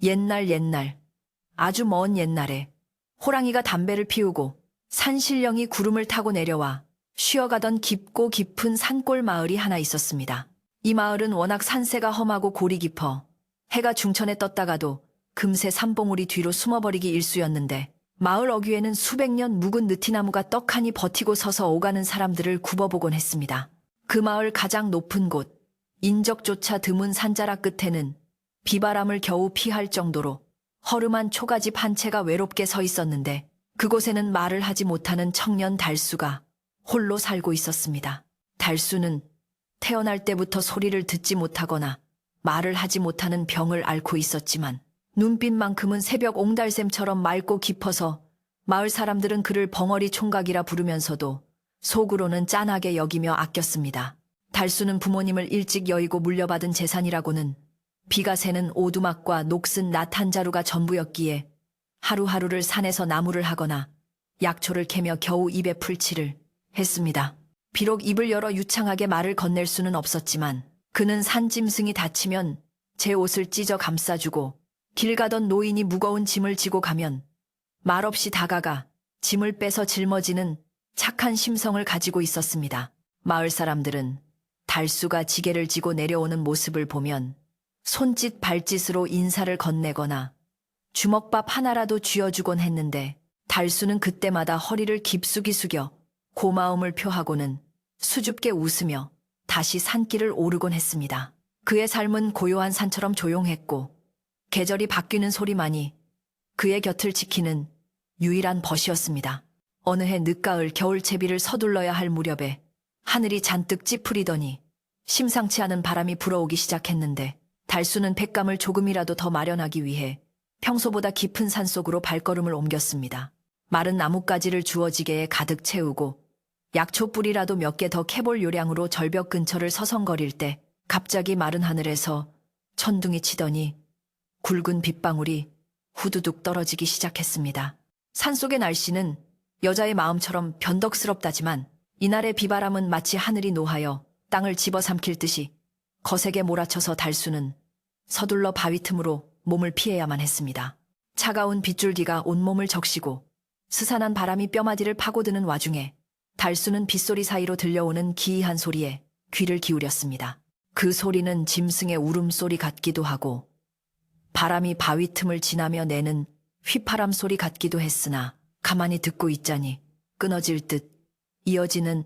옛날, 아주 먼 옛날에 호랑이가 담배를 피우고 산신령이 구름을 타고 내려와 쉬어가던 깊고 깊은 산골 마을이 하나 있었습니다. 이 마을은 워낙 산세가 험하고 골이 깊어 해가 중천에 떴다가도 금세 산봉우리 뒤로 숨어버리기 일쑤였는데 마을 어귀에는 수백 년 묵은 느티나무가 떡하니 버티고 서서 오가는 사람들을 굽어보곤 했습니다. 그 마을 가장 높은 곳, 인적조차 드문 산자락 끝에는 비바람을 겨우 피할 정도로 허름한 초가집 한 채가 외롭게 서 있었는데 그곳에는 말을 하지 못하는 청년 달수가 홀로 살고 있었습니다. 달수는 태어날 때부터 소리를 듣지 못하거나 말을 하지 못하는 병을 앓고 있었지만 눈빛만큼은 새벽 옹달샘처럼 맑고 깊어서 마을 사람들은 그를 벙어리 총각이라 부르면서도 속으로는 짠하게 여기며 아꼈습니다. 달수는 부모님을 일찍 여의고 물려받은 재산이라고는 비가 새는 오두막과 녹슨 낫 한 자루가 전부였기에 하루하루를 산에서 나무를 하거나 약초를 캐며 겨우 입에 풀칠을 했습니다. 비록 입을 열어 유창하게 말을 건넬 수는 없었지만 그는 산짐승이 다치면 제 옷을 찢어 감싸주고 길 가던 노인이 무거운 짐을 지고 가면 말없이 다가가 짐을 빼서 짊어지는 착한 심성을 가지고 있었습니다. 마을 사람들은 달수가 지게를 지고 내려오는 모습을 보면 손짓 발짓으로 인사를 건네거나 주먹밥 하나라도 쥐어주곤 했는데 달수는 그때마다 허리를 깊숙이 숙여 고마움을 표하고는 수줍게 웃으며 다시 산길을 오르곤 했습니다. 그의 삶은 고요한 산처럼 조용했고 계절이 바뀌는 소리만이 그의 곁을 지키는 유일한 벗이었습니다. 어느 해 늦가을 겨울채비를 서둘러야 할 무렵에 하늘이 잔뜩 찌푸리더니 심상치 않은 바람이 불어오기 시작했는데 달수는 백감을 조금이라도 더 마련하기 위해 평소보다 깊은 산속으로 발걸음을 옮겼습니다. 마른 나뭇가지를 주워지게에 가득 채우고 약초 뿌리라도 몇 개 더 캐볼 요량으로 절벽 근처를 서성거릴 때 갑자기 마른 하늘에서 천둥이 치더니 굵은 빗방울이 후두둑 떨어지기 시작했습니다. 산속의 날씨는 여자의 마음처럼 변덕스럽다지만 이날의 비바람은 마치 하늘이 노하여 땅을 집어삼킬 듯이 거세게 몰아쳐서 달수는 서둘러 바위 틈으로 몸을 피해야만 했습니다. 차가운 빗줄기가 온몸을 적시고 스산한 바람이 뼈마디를 파고드는 와중에 달수는 빗소리 사이로 들려오는 기이한 소리에 귀를 기울였습니다. 그 소리는 짐승의 울음소리 같기도 하고 바람이 바위 틈을 지나며 내는 휘파람 소리 같기도 했으나 가만히 듣고 있자니 끊어질 듯 이어지는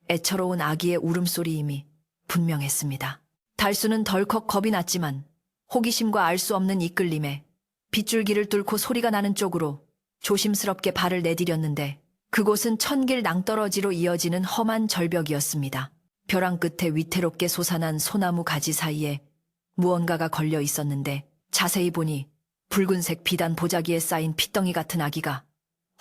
애처로운 아기의 울음소리임이 분명했습니다. 달수는 덜컥 겁이 났지만 호기심과 알 수 없는 이끌림에 빗줄기를 뚫고 소리가 나는 쪽으로 조심스럽게 발을 내디뎠는데 그곳은 천길 낭떠러지로 이어지는 험한 절벽이었습니다. 벼랑 끝에 위태롭게 솟아난 소나무 가지 사이에 무언가가 걸려 있었는데 자세히 보니 붉은색 비단 보자기에 쌓인 핏덩이 같은 아기가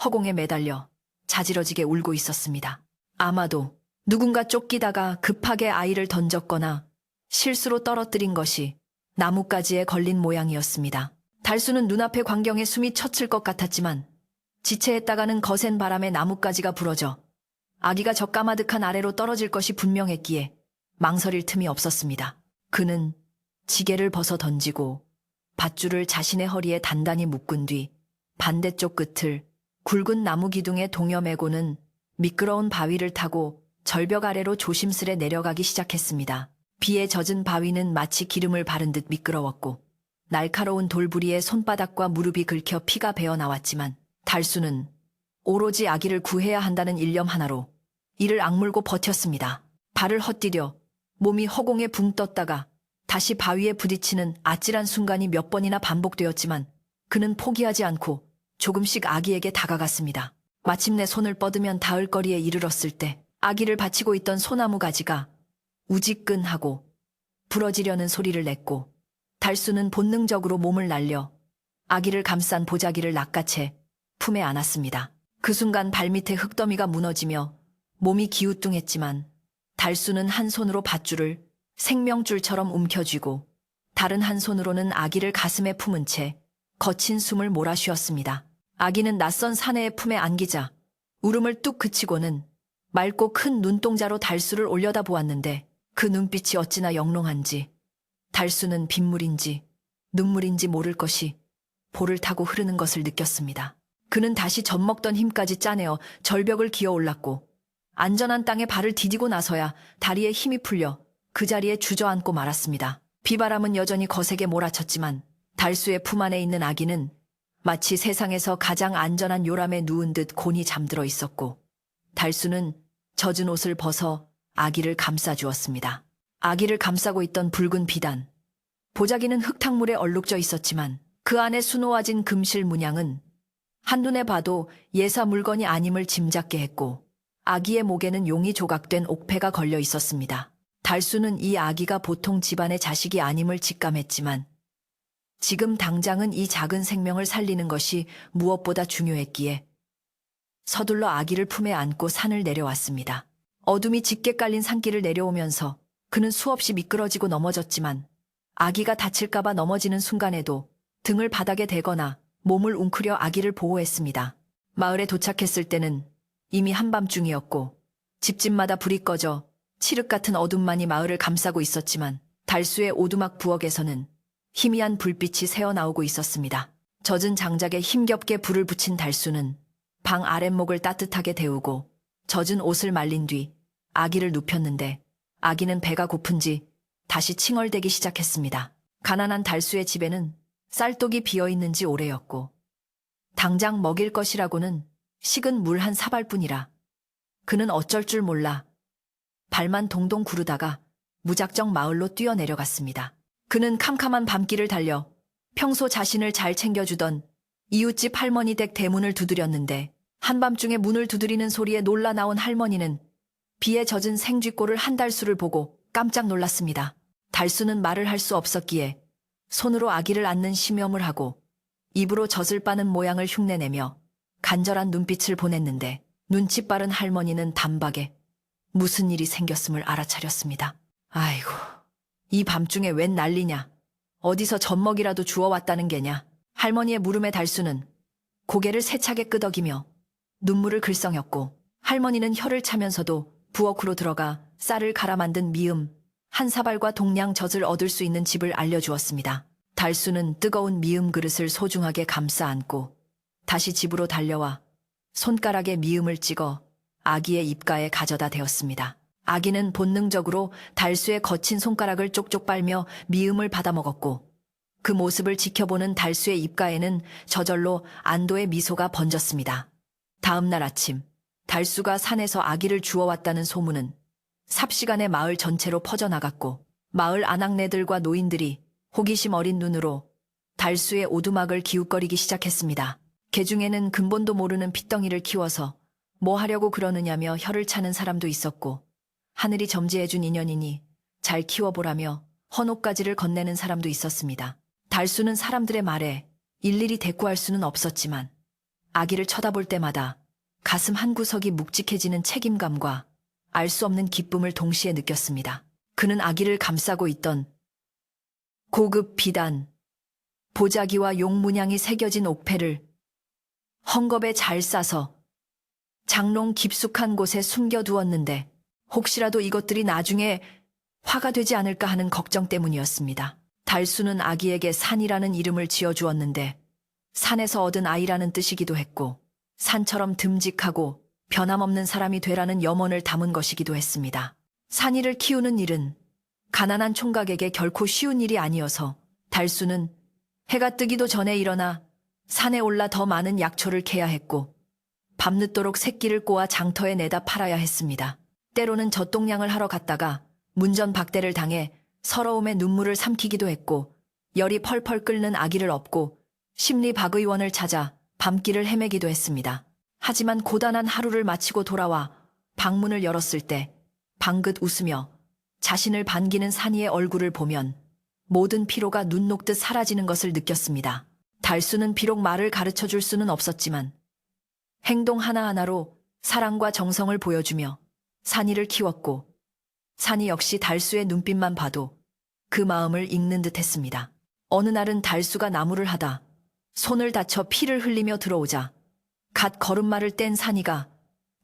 허공에 매달려 자지러지게 울고 있었습니다. 아마도 누군가 쫓기다가 급하게 아이를 던졌거나 실수로 떨어뜨린 것이 나뭇가지에 걸린 모양이었습니다. 달수는 눈앞의 광경에 숨이 젖힐 것 같았지만 지체했다가는 거센 바람에 나뭇가지가 부러져 아기가 저 까마득한 아래로 떨어질 것이 분명했기에 망설일 틈이 없었습니다. 그는 지게를 벗어 던지고 밧줄을 자신의 허리에 단단히 묶은 뒤 반대쪽 끝을 굵은 나무 기둥에 동여매고는 미끄러운 바위를 타고 절벽 아래로 조심스레 내려가기 시작했습니다. 비에 젖은 바위는 마치 기름을 바른 듯 미끄러웠고 날카로운 돌부리에 손바닥과 무릎이 긁혀 피가 배어 나왔지만 달수는 오로지 아기를 구해야 한다는 일념 하나로 이를 악물고 버텼습니다. 발을 헛디뎌 몸이 허공에 붕 떴다가 다시 바위에 부딪히는 아찔한 순간이 몇 번이나 반복되었지만 그는 포기하지 않고 조금씩 아기에게 다가갔습니다. 마침내 손을 뻗으면 닿을 거리에 이르렀을 때 아기를 받치고 있던 소나무 가지가 우지끈하고 부러지려는 소리를 냈고 달수는 본능적으로 몸을 날려 아기를 감싼 보자기를 낚아채 품에 안았습니다. 그 순간 발밑에 흙더미가 무너지며 몸이 기우뚱했지만 달수는 한 손으로 밧줄을 생명줄처럼 움켜쥐고 다른 한 손으로는 아기를 가슴에 품은 채 거친 숨을 몰아쉬었습니다. 아기는 낯선 사내의 품에 안기자 울음을 뚝 그치고는 맑고 큰 눈동자로 달수를 올려다보았는데 그 눈빛이 어찌나 영롱한지 달수는 빗물인지 눈물인지 모를 것이 볼을 타고 흐르는 것을 느꼈습니다. 그는 다시 젖먹던 힘까지 짜내어 절벽을 기어 올랐고 안전한 땅에 발을 디디고 나서야 다리에 힘이 풀려 그 자리에 주저앉고 말았습니다. 비바람은 여전히 거세게 몰아쳤지만 달수의 품 안에 있는 아기는 마치 세상에서 가장 안전한 요람에 누운 듯 곤히 잠들어 있었고 달수는 젖은 옷을 벗어 아기를 감싸주었습니다. 아기를 감싸고 있던 붉은 비단. 보자기는 흙탕물에 얼룩져 있었지만 그 안에 수놓아진 금실 문양은 한눈에 봐도 예사 물건이 아님을 짐작게 했고 아기의 목에는 용이 조각된 옥패가 걸려 있었습니다. 달수는 이 아기가 보통 집안의 자식이 아님을 직감했지만 지금 당장은 이 작은 생명을 살리는 것이 무엇보다 중요했기에 서둘러 아기를 품에 안고 산을 내려왔습니다. 어둠이 짙게 깔린 산길을 내려오면서 그는 수없이 미끄러지고 넘어졌지만 아기가 다칠까봐 넘어지는 순간에도 등을 바닥에 대거나 몸을 웅크려 아기를 보호했습니다. 마을에 도착했을 때는 이미 한밤중이었고 집집마다 불이 꺼져 칠흑 같은 어둠만이 마을을 감싸고 있었지만 달수의 오두막 부엌에서는 희미한 불빛이 새어나오고 있었습니다. 젖은 장작에 힘겹게 불을 붙인 달수는 방 아랫목을 따뜻하게 데우고 젖은 옷을 말린 뒤 아기를 눕혔는데 아기는 배가 고픈지 다시 칭얼대기 시작했습니다. 가난한 달수의 집에는 쌀독이 비어있는지 오래였고 당장 먹일 것이라고는 식은 물 한 사발뿐이라 그는 어쩔 줄 몰라 발만 동동 구르다가 무작정 마을로 뛰어내려갔습니다. 그는 캄캄한 밤길을 달려 평소 자신을 잘 챙겨주던 이웃집 할머니 댁 대문을 두드렸는데 한밤중에 문을 두드리는 소리에 놀라 나온 할머니는 비에 젖은 생쥐꼴을 한 달수를 보고 깜짝 놀랐습니다. 달수는 말을 할 수 없었기에 손으로 아기를 안는 심염을 하고 입으로 젖을 빠는 모양을 흉내내며 간절한 눈빛을 보냈는데 눈치 빠른 할머니는 단박에 무슨 일이 생겼음을 알아차렸습니다. 아이고, 이 밤중에 웬 난리냐. 어디서 젖먹이라도 주워왔다는 게냐. 할머니의 물음에 달수는 고개를 세차게 끄덕이며 눈물을 글썽였고 할머니는 혀를 차면서도 부엌으로 들어가 쌀을 갈아 만든 미음 한 사발과 동량 젖을 얻을 수 있는 집을 알려주었습니다. 달수는 뜨거운 미음 그릇을 소중하게 감싸 안고 다시 집으로 달려와 손가락에 미음을 찍어 아기의 입가에 가져다 대었습니다. 아기는 본능적으로 달수의 거친 손가락을 쪽쪽 빨며 미음을 받아먹었고 그 모습을 지켜보는 달수의 입가에는 저절로 안도의 미소가 번졌습니다. 다음 날 아침 달수가 산에서 아기를 주워왔다는 소문은 삽시간에 마을 전체로 퍼져나갔고 마을 아낙네들과 노인들이 호기심 어린 눈으로 달수의 오두막을 기웃거리기 시작했습니다. 개중에는 근본도 모르는 핏덩이를 키워서 뭐 하려고 그러느냐며 혀를 차는 사람도 있었고 하늘이 점지해준 인연이니 잘 키워보라며 헌옷가지를 건네는 사람도 있었습니다. 달수는 사람들의 말에 일일이 대꾸할 수는 없었지만 아기를 쳐다볼 때마다 가슴 한구석이 묵직해지는 책임감과 알 수 없는 기쁨을 동시에 느꼈습니다. 그는 아기를 감싸고 있던 고급 비단, 보자기와 용 문양이 새겨진 옥패를 헝겊에 잘 싸서 장롱 깊숙한 곳에 숨겨두었는데 혹시라도 이것들이 나중에 화가 되지 않을까 하는 걱정 때문이었습니다. 달수는 아기에게 산이라는 이름을 지어주었는데 산에서 얻은 아이라는 뜻이기도 했고 산처럼 듬직하고 변함없는 사람이 되라는 염원을 담은 것이기도 했습니다. 산이를 키우는 일은 가난한 총각에게 결코 쉬운 일이 아니어서 달수는 해가 뜨기도 전에 일어나 산에 올라 더 많은 약초를 캐야 했고 밤늦도록 새끼를 꼬아 장터에 내다 팔아야 했습니다. 때로는 젖동량을 하러 갔다가 문전박대를 당해 서러움에 눈물을 삼키기도 했고 열이 펄펄 끓는 아기를 업고 심리박의원을 찾아 밤길을 헤매기도 했습니다. 하지만 고단한 하루를 마치고 돌아와 방문을 열었을 때 방긋 웃으며 자신을 반기는 산이의 얼굴을 보면 모든 피로가 눈 녹듯 사라지는 것을 느꼈습니다. 달수는 비록 말을 가르쳐줄 수는 없었지만 행동 하나하나로 사랑과 정성을 보여주며 산이를 키웠고 산이 역시 달수의 눈빛만 봐도 그 마음을 읽는 듯 했습니다. 어느 날은 달수가 나무를 하다 손을 다쳐 피를 흘리며 들어오자 갓 걸음마를 뗀 산이가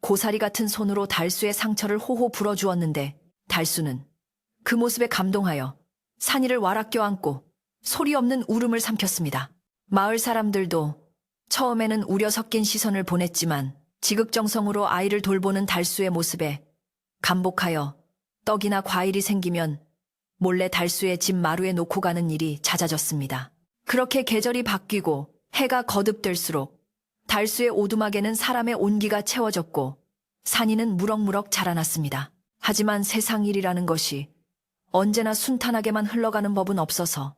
고사리 같은 손으로 달수의 상처를 호호 불어주었는데 달수는 그 모습에 감동하여 산이를 와락 껴안고 소리 없는 울음을 삼켰습니다. 마을 사람들도 처음에는 우려 섞인 시선을 보냈지만 지극정성으로 아이를 돌보는 달수의 모습에 감복하여 떡이나 과일이 생기면 몰래 달수의 집 마루에 놓고 가는 일이 잦아졌습니다. 그렇게 계절이 바뀌고 해가 거듭될수록 달수의 오두막에는 사람의 온기가 채워졌고 산이는 무럭무럭 자라났습니다. 하지만 세상 일이라는 것이 언제나 순탄하게만 흘러가는 법은 없어서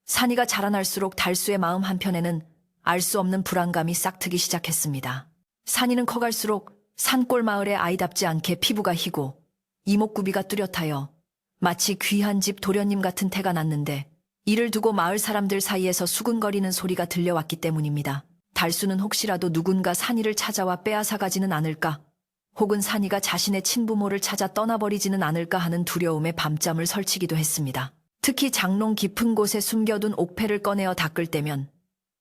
산이가 자라날수록 달수의 마음 한편에는 알 수 없는 불안감이 싹트기 시작했습니다. 산이는 커갈수록 산골 마을의 아이답지 않게 피부가 희고 이목구비가 뚜렷하여 마치 귀한 집 도련님 같은 태가 났는데 이를 두고 마을 사람들 사이에서 수군거리는 소리가 들려왔기 때문입니다. 달수는 혹시라도 누군가 산이를 찾아와 빼앗아 가지는 않을까, 혹은 산이가 자신의 친부모를 찾아 떠나버리지는 않을까 하는 두려움에 밤잠을 설치기도 했습니다. 특히 장롱 깊은 곳에 숨겨둔 옥패를 꺼내어 닦을 때면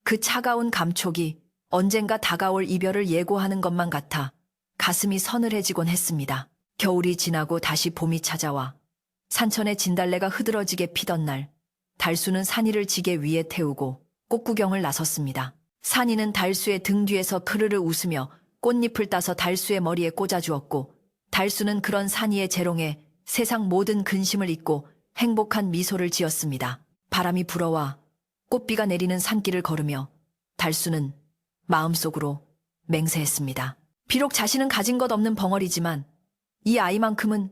그 차가운 감촉이 언젠가 다가올 이별을 예고하는 것만 같아 가슴이 서늘해지곤 했습니다. 겨울이 지나고 다시 봄이 찾아와 산천의 진달래가 흐드러지게 피던 날, 달수는 산이를 지게 위에 태우고 꽃구경을 나섰습니다. 산이는 달수의 등 뒤에서 크르르 웃으며 꽃잎을 따서 달수의 머리에 꽂아주었고, 달수는 그런 산이의 재롱에 세상 모든 근심을 잊고 행복한 미소를 지었습니다. 바람이 불어와 꽃비가 내리는 산길을 걸으며 달수는 마음속으로 맹세했습니다. 비록 자신은 가진 것 없는 벙어리지만 이 아이만큼은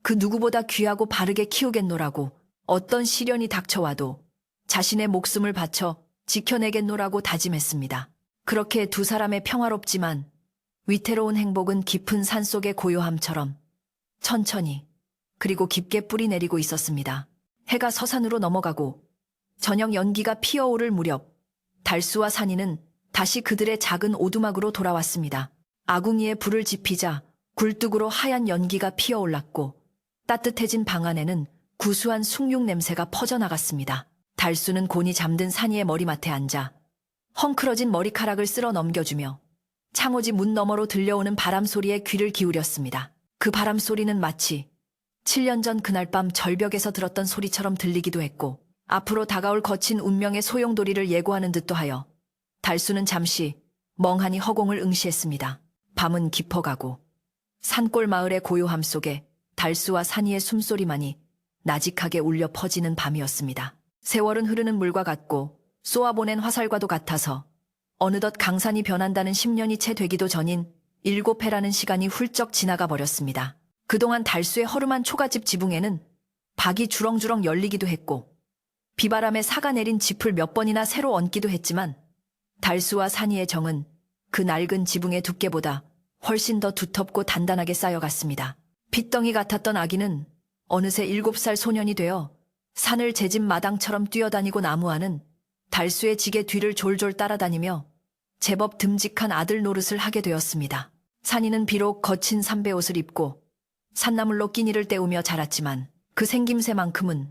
그 누구보다 귀하고 바르게 키우겠노라고, 어떤 시련이 닥쳐와도 자신의 목숨을 바쳐 지켜내겠노라고 다짐했습니다. 그렇게 두 사람의 평화롭지만 위태로운 행복은 깊은 산속의 고요함처럼 천천히 그리고 깊게 뿌리 내리고 있었습니다. 해가 서산으로 넘어가고 저녁 연기가 피어오를 무렵, 달수와 산이는 다시 그들의 작은 오두막으로 돌아왔습니다. 아궁이에 불을 지피자 굴뚝으로 하얀 연기가 피어올랐고 따뜻해진 방 안에는 구수한 숭늉 냄새가 퍼져나갔습니다. 달수는 곤히 잠든 산이의 머리맡에 앉아 헝클어진 머리카락을 쓸어 넘겨주며 창호지 문 너머로 들려오는 바람 소리에 귀를 기울였습니다. 그 바람 소리는 마치 7년 전 그날 밤 절벽에서 들었던 소리처럼 들리기도 했고, 앞으로 다가올 거친 운명의 소용돌이를 예고하는 듯도 하여 달수는 잠시 멍하니 허공을 응시했습니다. 밤은 깊어가고 산골 마을의 고요함 속에 달수와 산이의 숨소리만이 나직하게 울려 퍼지는 밤이었습니다. 세월은 흐르는 물과 같고 쏘아보낸 화살과도 같아서 어느덧 강산이 변한다는 10년이 채 되기도 전인 7해라는 시간이 훌쩍 지나가 버렸습니다. 그동안 달수의 허름한 초가집 지붕에는 박이 주렁주렁 열리기도 했고 비바람에 사가 내린 짚을 몇 번이나 새로 얹기도 했지만 달수와 산이의 정은 그 낡은 지붕의 두께보다 훨씬 더 두텁고 단단하게 쌓여갔습니다. 핏덩이 같았던 아기는 어느새 7살 소년이 되어 산을 제 집 마당처럼 뛰어다니고 나무하는 달수의 지게 뒤를 졸졸 따라다니며 제법 듬직한 아들 노릇을 하게 되었습니다. 산이는 비록 거친 삼배옷을 입고 산나물로 끼니를 때우며 자랐지만 그 생김새만큼은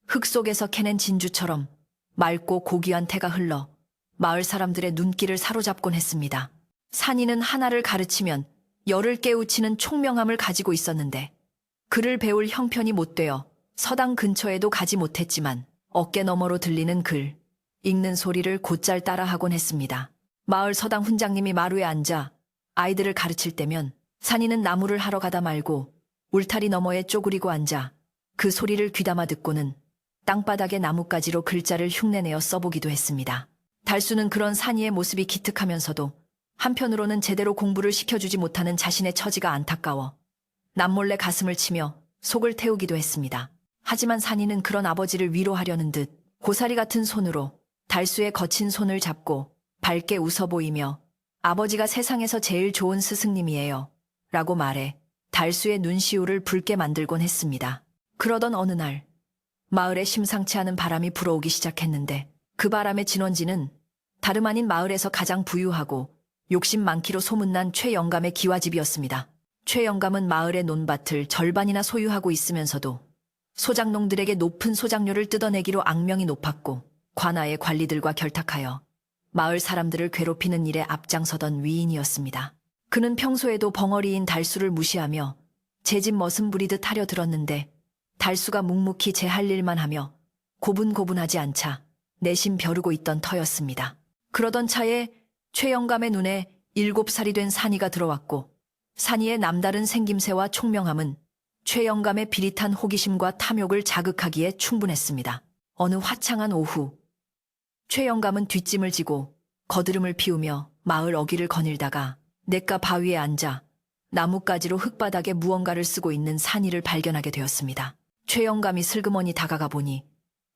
흙 속에서 캐낸 진주처럼 맑고 고귀한 태가 흘러 마을 사람들의 눈길을 사로잡곤 했습니다. 산이는 하나를 가르치면 열을 깨우치는 총명함을 가지고 있었는데 글을 배울 형편이 못되어 서당 근처에도 가지 못했지만 어깨 너머로 들리는 글, 읽는 소리를 곧잘 따라하곤 했습니다. 마을 서당 훈장님이 마루에 앉아 아이들을 가르칠 때면 산이는 나무를 하러 가다 말고 울타리 너머에 쪼그리고 앉아 그 소리를 귀담아 듣고는 땅바닥에 나뭇가지로 글자를 흉내내어 써보기도 했습니다. 달수는 그런 산이의 모습이 기특하면서도 한편으로는 제대로 공부를 시켜주지 못하는 자신의 처지가 안타까워 남몰래 가슴을 치며 속을 태우기도 했습니다. 하지만 산이는 그런 아버지를 위로하려는 듯 고사리 같은 손으로 달수의 거친 손을 잡고 밝게 웃어 보이며 아버지가 세상에서 제일 좋은 스승님이에요 라고 말해 달수의 눈시울을 붉게 만들곤 했습니다. 그러던 어느 날 마을에 심상치 않은 바람이 불어오기 시작했는데 그 바람의 진원지는 다름 아닌 마을에서 가장 부유하고 욕심 많기로 소문난 최 영감의 기와집이었습니다. 최 영감은 마을의 논밭을 절반이나 소유하고 있으면서도 소작농들에게 높은 소작료를 뜯어내기로 악명이 높았고 관아의 관리들과 결탁하여 마을 사람들을 괴롭히는 일에 앞장서던 위인이었습니다. 그는 평소에도 벙어리인 달수를 무시하며 제 집 머슴 부리듯 하려 들었는데 달수가 묵묵히 제 할 일만 하며 고분고분하지 않자 내심 벼르고 있던 터였습니다. 그러던 차에 최영감의 눈에 7살이 된 산이가 들어왔고 산이의 남다른 생김새와 총명함은 최영감의 비릿한 호기심과 탐욕을 자극하기에 충분했습니다. 어느 화창한 오후 최영감은 뒷짐을 지고 거드름을 피우며 마을 어귀를 거닐다가 냇가 바위에 앉아 나뭇가지로 흙바닥에 무언가를 쓰고 있는 산이를 발견하게 되었습니다. 최영감이 슬그머니 다가가 보니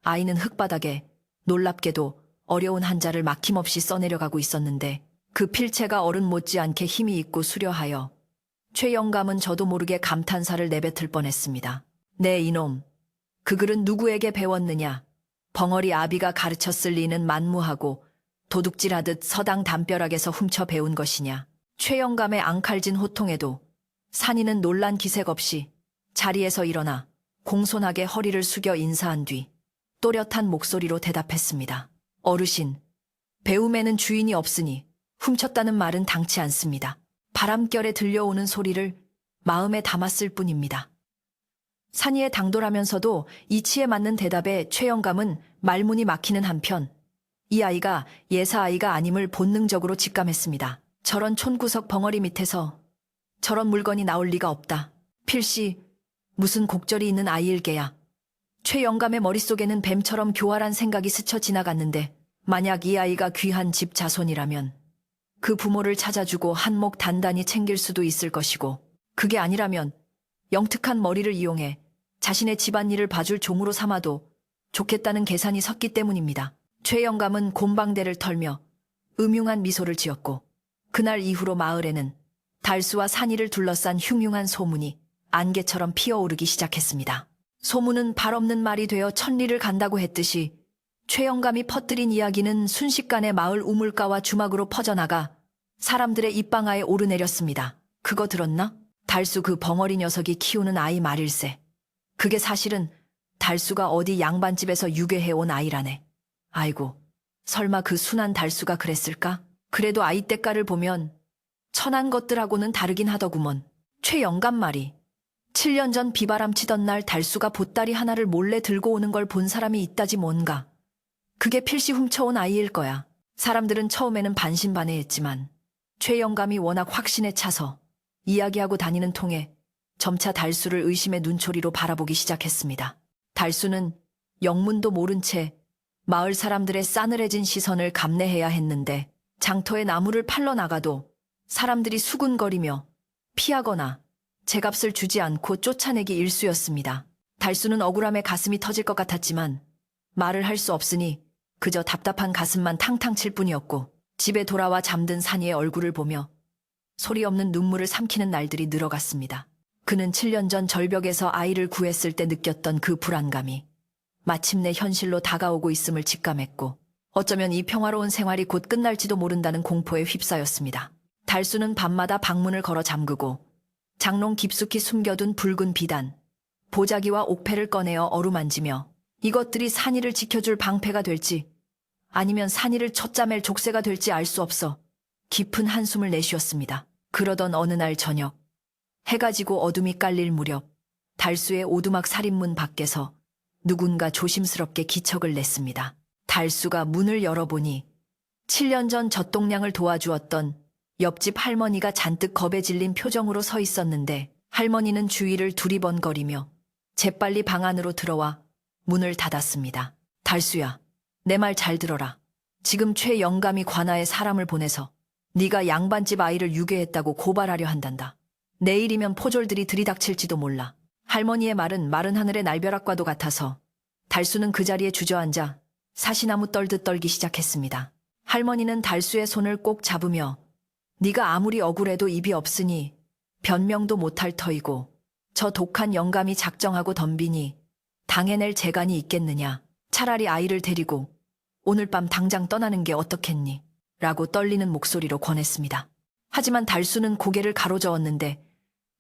아이는 흙바닥에 놀랍게도 어려운 한자를 막힘없이 써내려가고 있었는데 그 필체가 어른 못지않게 힘이 있고 수려하여 최영감은 저도 모르게 감탄사를 내뱉을 뻔했습니다. 네 이놈, 그 글은 누구에게 배웠느냐? 벙어리 아비가 가르쳤을 리는 만무하고 도둑질하듯 서당 담벼락에서 훔쳐 배운 것이냐? 최영감의 앙칼진 호통에도 산이는 놀란 기색 없이 자리에서 일어나 공손하게 허리를 숙여 인사한 뒤 또렷한 목소리로 대답했습니다. 어르신, 배움에는 주인이 없으니 훔쳤다는 말은 당치 않습니다. 바람결에 들려오는 소리를 마음에 담았을 뿐입니다. 산이의 당돌하면서도 이치에 맞는 대답에 최영감은 말문이 막히는 한편 이 아이가 예사아이가 아님을 본능적으로 직감했습니다. 저런 촌구석 벙어리 밑에서 저런 물건이 나올 리가 없다. 필시 무슨 곡절이 있는 아이일게야. 최영감의 머릿속에는 뱀처럼 교활한 생각이 스쳐 지나갔는데 만약 이 아이가 귀한 집 자손이라면 그 부모를 찾아주고 한몫 단단히 챙길 수도 있을 것이고 그게 아니라면 영특한 머리를 이용해 자신의 집안일을 봐줄 종으로 삼아도 좋겠다는 계산이 섰기 때문입니다. 최영감은 곰방대를 털며 음흉한 미소를 지었고 그날 이후로 마을에는 달수와 산이를 둘러싼 흉흉한 소문이 안개처럼 피어오르기 시작했습니다. 소문은 발 없는 말이 되어 천리를 간다고 했듯이 최영감이 퍼뜨린 이야기는 순식간에 마을 우물가와 주막으로 퍼져나가 사람들의 입방아에 오르내렸습니다. 그거 들었나? 달수 그 벙어리 녀석이 키우는 아이 말일세. 그게 사실은 달수가 어디 양반집에서 유괴해온 아이라네. 아이고, 설마 그 순한 달수가 그랬을까? 그래도 아이 때깔을 보면 천한 것들하고는 다르긴 하더구먼. 최영감 말이 7년 전 비바람 치던 날 달수가 보따리 하나를 몰래 들고 오는 걸 본 사람이 있다지 뭔가. 그게 필시 훔쳐온 아이일 거야. 사람들은 처음에는 반신반의했지만 최영감이 워낙 확신에 차서 이야기하고 다니는 통에 점차 달수를 의심의 눈초리로 바라보기 시작했습니다. 달수는 영문도 모른 채 마을 사람들의 싸늘해진 시선을 감내해야 했는데 장터에 나무를 팔러 나가도 사람들이 수군거리며 피하거나 제값을 주지 않고 쫓아내기 일쑤였습니다. 달수는 억울함에 가슴이 터질 것 같았지만 말을 할 수 없으니 그저 답답한 가슴만 탕탕 칠 뿐이었고 집에 돌아와 잠든 산이의 얼굴을 보며 소리 없는 눈물을 삼키는 날들이 늘어갔습니다. 그는 7년 전 절벽에서 아이를 구했을 때 느꼈던 그 불안감이 마침내 현실로 다가오고 있음을 직감했고 어쩌면 이 평화로운 생활이 곧 끝날지도 모른다는 공포에 휩싸였습니다. 달수는 밤마다 방문을 걸어 잠그고 장롱 깊숙이 숨겨둔 붉은 비단, 보자기와 옥패를 꺼내어 어루만지며 이것들이 산이를 지켜줄 방패가 될지 아니면 산이를 쳤자맬 족쇄가 될지 알 수 없어 깊은 한숨을 내쉬었습니다. 그러던 어느 날 저녁, 해가 지고 어둠이 깔릴 무렵 달수의 오두막 살인문 밖에서 누군가 조심스럽게 기척을 냈습니다. 달수가 문을 열어보니 7년 전 젖동량을 도와주었던 옆집 할머니가 잔뜩 겁에 질린 표정으로 서 있었는데 할머니는 주위를 두리번거리며 재빨리 방 안으로 들어와 문을 닫았습니다. 달수야, 내 말 잘 들어라. 지금 최영감이 관아에 사람을 보내서 네가 양반집 아이를 유괴했다고 고발하려 한단다. 내일이면 포졸들이 들이닥칠지도 몰라. 할머니의 말은 마른 하늘의 날벼락과도 같아서 달수는 그 자리에 주저앉아 사시나무 떨듯 떨기 시작했습니다. 할머니는 달수의 손을 꼭 잡으며 네가 아무리 억울해도 입이 없으니 변명도 못할 터이고 저 독한 영감이 작정하고 덤비니 당해낼 재간이 있겠느냐. 차라리 아이를 데리고 오늘 밤 당장 떠나는 게 어떻겠니? 라고 떨리는 목소리로 권했습니다. 하지만 달수는 고개를 가로저었는데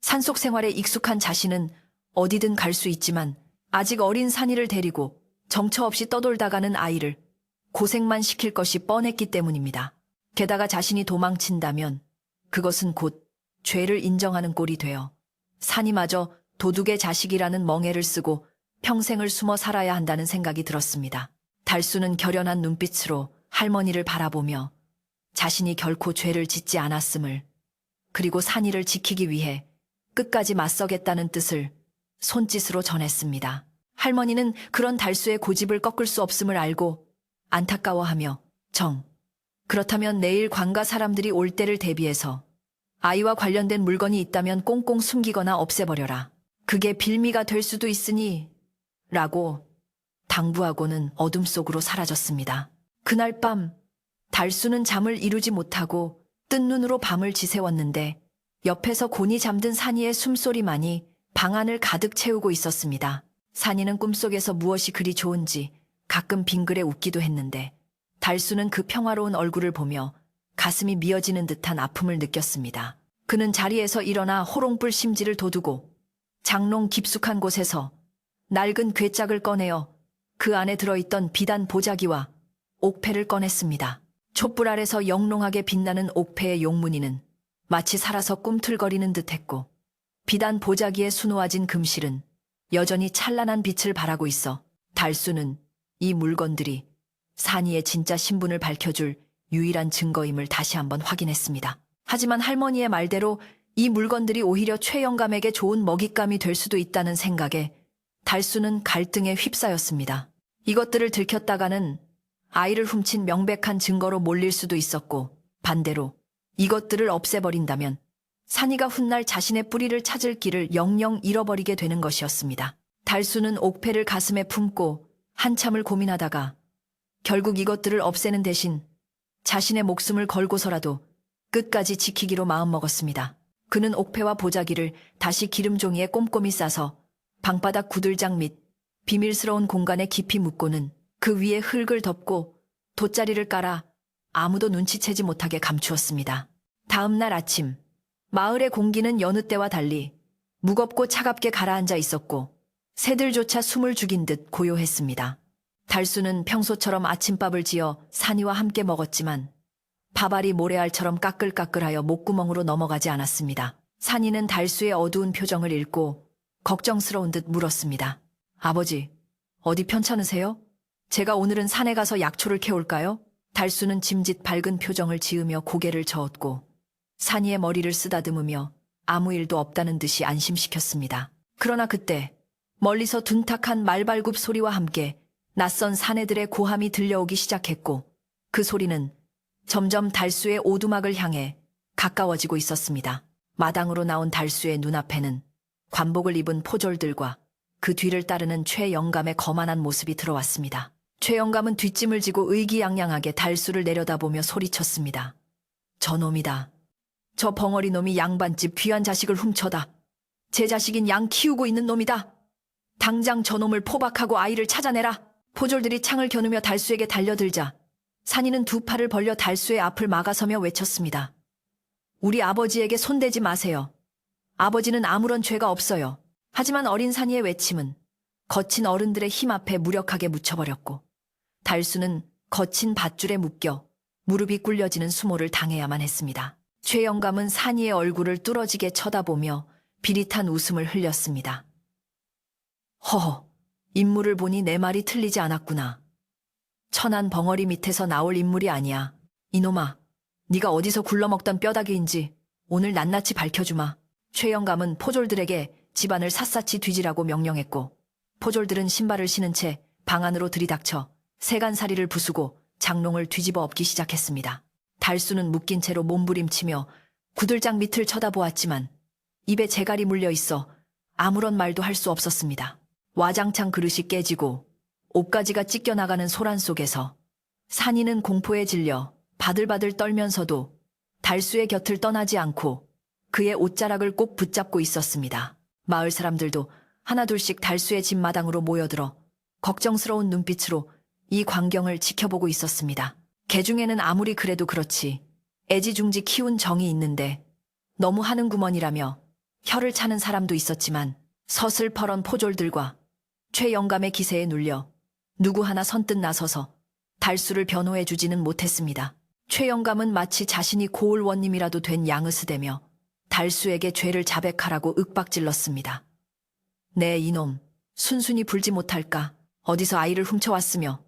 산속 생활에 익숙한 자신은 어디든 갈 수 있지만 아직 어린 산이를 데리고 정처 없이 떠돌다가는 아이를 고생만 시킬 것이 뻔했기 때문입니다. 게다가 자신이 도망친다면 그것은 곧 죄를 인정하는 꼴이 되어 산이마저 도둑의 자식이라는 멍해를 쓰고 평생을 숨어 살아야 한다는 생각이 들었습니다. 달수는 결연한 눈빛으로 할머니를 바라보며 자신이 결코 죄를 짓지 않았음을, 그리고 산이를 지키기 위해 끝까지 맞서겠다는 뜻을 손짓으로 전했습니다. 할머니는 그런 달수의 고집을 꺾을 수 없음을 알고 안타까워하며 그렇다면 내일 관가 사람들이 올 때를 대비해서 아이와 관련된 물건이 있다면 꽁꽁 숨기거나 없애버려라. 그게 빌미가 될 수도 있으니 라고 당부하고는 어둠 속으로 사라졌습니다. 그날 밤 달수는 잠을 이루지 못하고 뜬 눈으로 밤을 지새웠는데 옆에서 곤히 잠든 산이의 숨소리만이 방안을 가득 채우고 있었습니다. 산이는 꿈속에서 무엇이 그리 좋은지 가끔 빙그레 웃기도 했는데 달수는 그 평화로운 얼굴을 보며 가슴이 미어지는 듯한 아픔을 느꼈습니다. 그는 자리에서 일어나 호롱불 심지를 돋우고 장롱 깊숙한 곳에서 낡은 괴짝을 꺼내어 그 안에 들어있던 비단 보자기와 옥패를 꺼냈습니다. 촛불 아래서 영롱하게 빛나는 옥패의 용무늬는 마치 살아서 꿈틀거리는 듯했고 비단 보자기에 수놓아진 금실은 여전히 찬란한 빛을 발하고 있어 달수는 이 물건들이 산이의 진짜 신분을 밝혀줄 유일한 증거임을 다시 한번 확인했습니다. 하지만 할머니의 말대로 이 물건들이 오히려 최영감에게 좋은 먹잇감이 될 수도 있다는 생각에 달수는 갈등에 휩싸였습니다. 이것들을 들켰다가는 아이를 훔친 명백한 증거로 몰릴 수도 있었고 반대로 이것들을 없애버린다면 산이가 훗날 자신의 뿌리를 찾을 길을 영영 잃어버리게 되는 것이었습니다. 달수는 옥패를 가슴에 품고 한참을 고민하다가 결국 이것들을 없애는 대신 자신의 목숨을 걸고서라도 끝까지 지키기로 마음먹었습니다. 그는 옥패와 보자기를 다시 기름종이에 꼼꼼히 싸서 방바닥 구들장 및 비밀스러운 공간에 깊이 묻고는 그 위에 흙을 덮고 돗자리를 깔아 아무도 눈치채지 못하게 감추었습니다. 다음 날 아침, 마을의 공기는 여느 때와 달리 무겁고 차갑게 가라앉아 있었고 새들조차 숨을 죽인 듯 고요했습니다. 달수는 평소처럼 아침밥을 지어 산이와 함께 먹었지만 밥알이 모래알처럼 까끌까끌하여 목구멍으로 넘어가지 않았습니다. 산이는 달수의 어두운 표정을 읽고 걱정스러운 듯 물었습니다. 아버지, 어디 편찮으세요? 제가 오늘은 산에 가서 약초를 캐올까요? 달수는 짐짓 밝은 표정을 지으며 고개를 저었고 산이의 머리를 쓰다듬으며 아무 일도 없다는 듯이 안심시켰습니다. 그러나 그때 멀리서 둔탁한 말발굽 소리와 함께 낯선 사내들의 고함이 들려오기 시작했고 그 소리는 점점 달수의 오두막을 향해 가까워지고 있었습니다. 마당으로 나온 달수의 눈앞에는 관복을 입은 포졸들과 그 뒤를 따르는 최영감의 거만한 모습이 들어왔습니다. 최영감은 뒷짐을 지고 의기양양하게 달수를 내려다보며 소리쳤습니다. 저놈이다. 저 벙어리 놈이 양반집 귀한 자식을 훔쳐다. 제 자식인 양 키우고 있는 놈이다. 당장 저놈을 포박하고 아이를 찾아내라. 포졸들이 창을 겨누며 달수에게 달려들자 산이는 두 팔을 벌려 달수의 앞을 막아서며 외쳤습니다. 우리 아버지에게 손대지 마세요. 아버지는 아무런 죄가 없어요. 하지만 어린 산이의 외침은 거친 어른들의 힘 앞에 무력하게 묻혀버렸고 달수는 거친 밧줄에 묶여 무릎이 꿇려지는 수모를 당해야만 했습니다. 최영감은 산이의 얼굴을 뚫어지게 쳐다보며 비릿한 웃음을 흘렸습니다. 허허, 인물을 보니 내 말이 틀리지 않았구나. 천한 벙어리 밑에서 나올 인물이 아니야. 이놈아, 네가 어디서 굴러먹던 뼈다귀인지 오늘 낱낱이 밝혀주마. 최영감은 포졸들에게 집안을 샅샅이 뒤지라고 명령했고 포졸들은 신발을 신은 채 방 안으로 들이닥쳐 세간살이를 부수고 장롱을 뒤집어 엎기 시작했습니다. 달수는 묶인 채로 몸부림치며 구들장 밑을 쳐다보았지만 입에 재갈이 물려 있어 아무런 말도 할 수 없었습니다. 와장창 그릇이 깨지고 옷가지가 찢겨나가는 소란 속에서 산이는 공포에 질려 바들바들 떨면서도 달수의 곁을 떠나지 않고 그의 옷자락을 꼭 붙잡고 있었습니다. 마을 사람들도 하나둘씩 달수의 집 마당으로 모여들어 걱정스러운 눈빛으로 이 광경을 지켜보고 있었습니다. 개 중에는 아무리 그래도 그렇지 애지중지 키운 정이 있는데 너무 하는구먼이라며 혀를 차는 사람도 있었지만 서슬퍼런 포졸들과 최영감의 기세에 눌려 누구 하나 선뜻 나서서 달수를 변호해주지는 못했습니다. 최영감은 마치 자신이 고을원님이라도 된 양으스대며 달수에게 죄를 자백하라고 윽박질렀습니다. 네 이놈, 순순히 불지 못할까? 어디서 아이를 훔쳐왔으며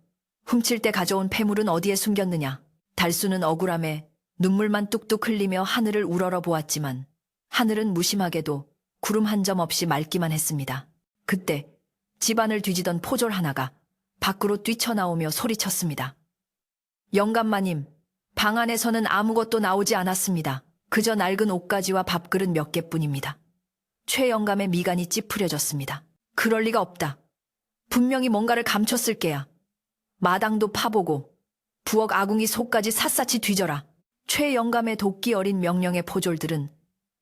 훔칠 때 가져온 폐물은 어디에 숨겼느냐? 달수는 억울함에 눈물만 뚝뚝 흘리며 하늘을 우러러 보았지만 하늘은 무심하게도 구름 한 점 없이 맑기만 했습니다. 그때 집안을 뒤지던 포졸 하나가 밖으로 뛰쳐나오며 소리쳤습니다. 영감마님, 방 안에서는 아무것도 나오지 않았습니다. 그저 낡은 옷가지와 밥그릇 몇 개뿐입니다. 최 영감의 미간이 찌푸려졌습니다. 그럴 리가 없다. 분명히 뭔가를 감췄을 게야. 마당도 파보고 부엌 아궁이 속까지 샅샅이 뒤져라. 최 영감의 도끼 어린 명령의 포졸들은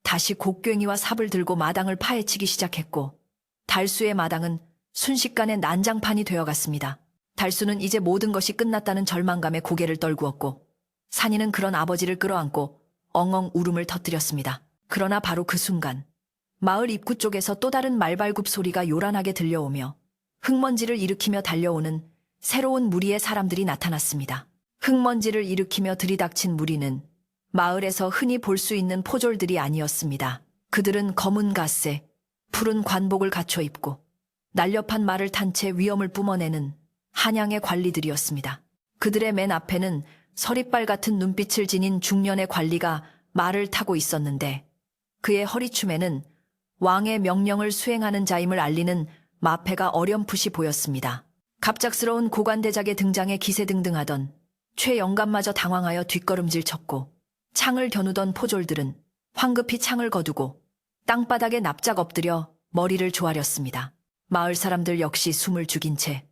다시 곡괭이와 삽을 들고 마당을 파헤치기 시작했고 달수의 마당은 순식간에 난장판이 되어갔습니다. 달수는 이제 모든 것이 끝났다는 절망감에 고개를 떨구었고 산이는 그런 아버지를 끌어안고 엉엉 울음을 터뜨렸습니다. 그러나 바로 그 순간 마을 입구 쪽에서 또 다른 말발굽 소리가 요란하게 들려오며 흙먼지를 일으키며 달려오는 새로운 무리의 사람들이 나타났습니다. 흙먼지를 일으키며 들이닥친 무리는 마을에서 흔히 볼 수 있는 포졸들이 아니었습니다. 그들은 검은 갓세, 푸른 관복을 갖춰 입고 날렵한 말을 탄 채 위엄을 뿜어내는 한양의 관리들이었습니다. 그들의 맨 앞에는 서리빨 같은 눈빛을 지닌 중년의 관리가 말을 타고 있었는데 그의 허리춤에는 왕의 명령을 수행하는 자임을 알리는 마패가 어렴풋이 보였습니다. 갑작스러운 고관대작의 등장에 기세등등하던 최 영감마저 당황하여 뒷걸음질 쳤고 창을 겨누던 포졸들은 황급히 창을 거두고 땅바닥에 납작 엎드려 머리를 조아렸습니다. 마을 사람들 역시 숨을 죽인 채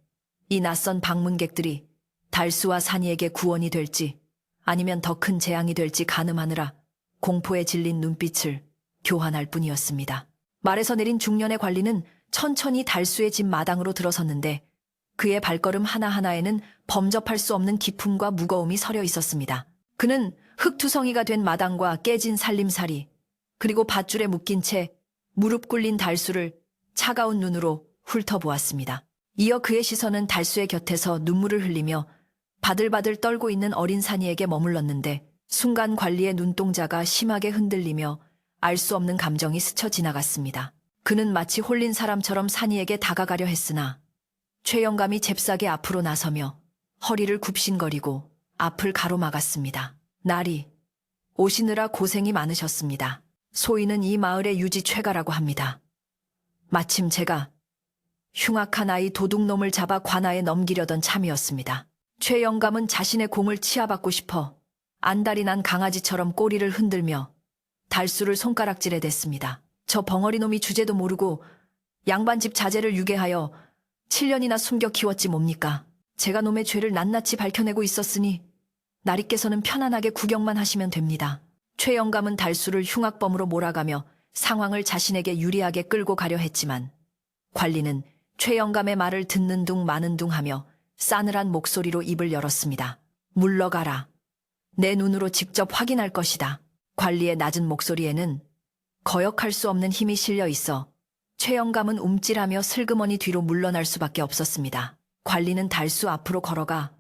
이 낯선 방문객들이 달수와 산이에게 구원이 될지 아니면 더 큰 재앙이 될지 가늠하느라 공포에 질린 눈빛을 교환할 뿐이었습니다. 말에서 내린 중년의 관리는 천천히 달수의 집 마당으로 들어섰는데 그의 발걸음 하나하나에는 범접할 수 없는 기품과 무거움이 서려 있었습니다. 그는 흙투성이가 된 마당과 깨진 살림살이 그리고 밧줄에 묶인 채 무릎 꿇린 달수를 차가운 눈으로 훑어보았습니다. 이어 그의 시선은 달수의 곁에서 눈물을 흘리며 바들바들 떨고 있는 어린 산이에게 머물렀는데 순간 관리의 눈동자가 심하게 흔들리며 알 수 없는 감정이 스쳐 지나갔습니다. 그는 마치 홀린 사람처럼 산이에게 다가가려 했으나 최 영감이 잽싸게 앞으로 나서며 허리를 굽신거리고 앞을 가로막았습니다. 날이 오시느라 고생이 많으셨습니다. 소인은 이 마을의 유지 최가라고 합니다. 마침 제가 흉악한 아이 도둑놈을 잡아 관아에 넘기려던 참이었습니다. 최 영감은 자신의 공을 치아받고 싶어 안달이 난 강아지처럼 꼬리를 흔들며 달수를 손가락질해 댔습니다. 저 벙어리놈이 주제도 모르고 양반집 자제를 유괴하여 7년이나 숨겨 키웠지 뭡니까. 제가 놈의 죄를 낱낱이 밝혀내고 있었으니 나리께서는 편안하게 구경만 하시면 됩니다. 최 영감은 달수를 흉악범으로 몰아가며 상황을 자신에게 유리하게 끌고 가려 했지만 관리는 최 영감의 말을 듣는 둥 마는 둥 하며 싸늘한 목소리로 입을 열었습니다. 물러가라. 내 눈으로 직접 확인할 것이다. 관리의 낮은 목소리에는 거역할 수 없는 힘이 실려 있어 최 영감은 움찔하며 슬그머니 뒤로 물러날 수밖에 없었습니다. 관리는 달수 앞으로 걸어가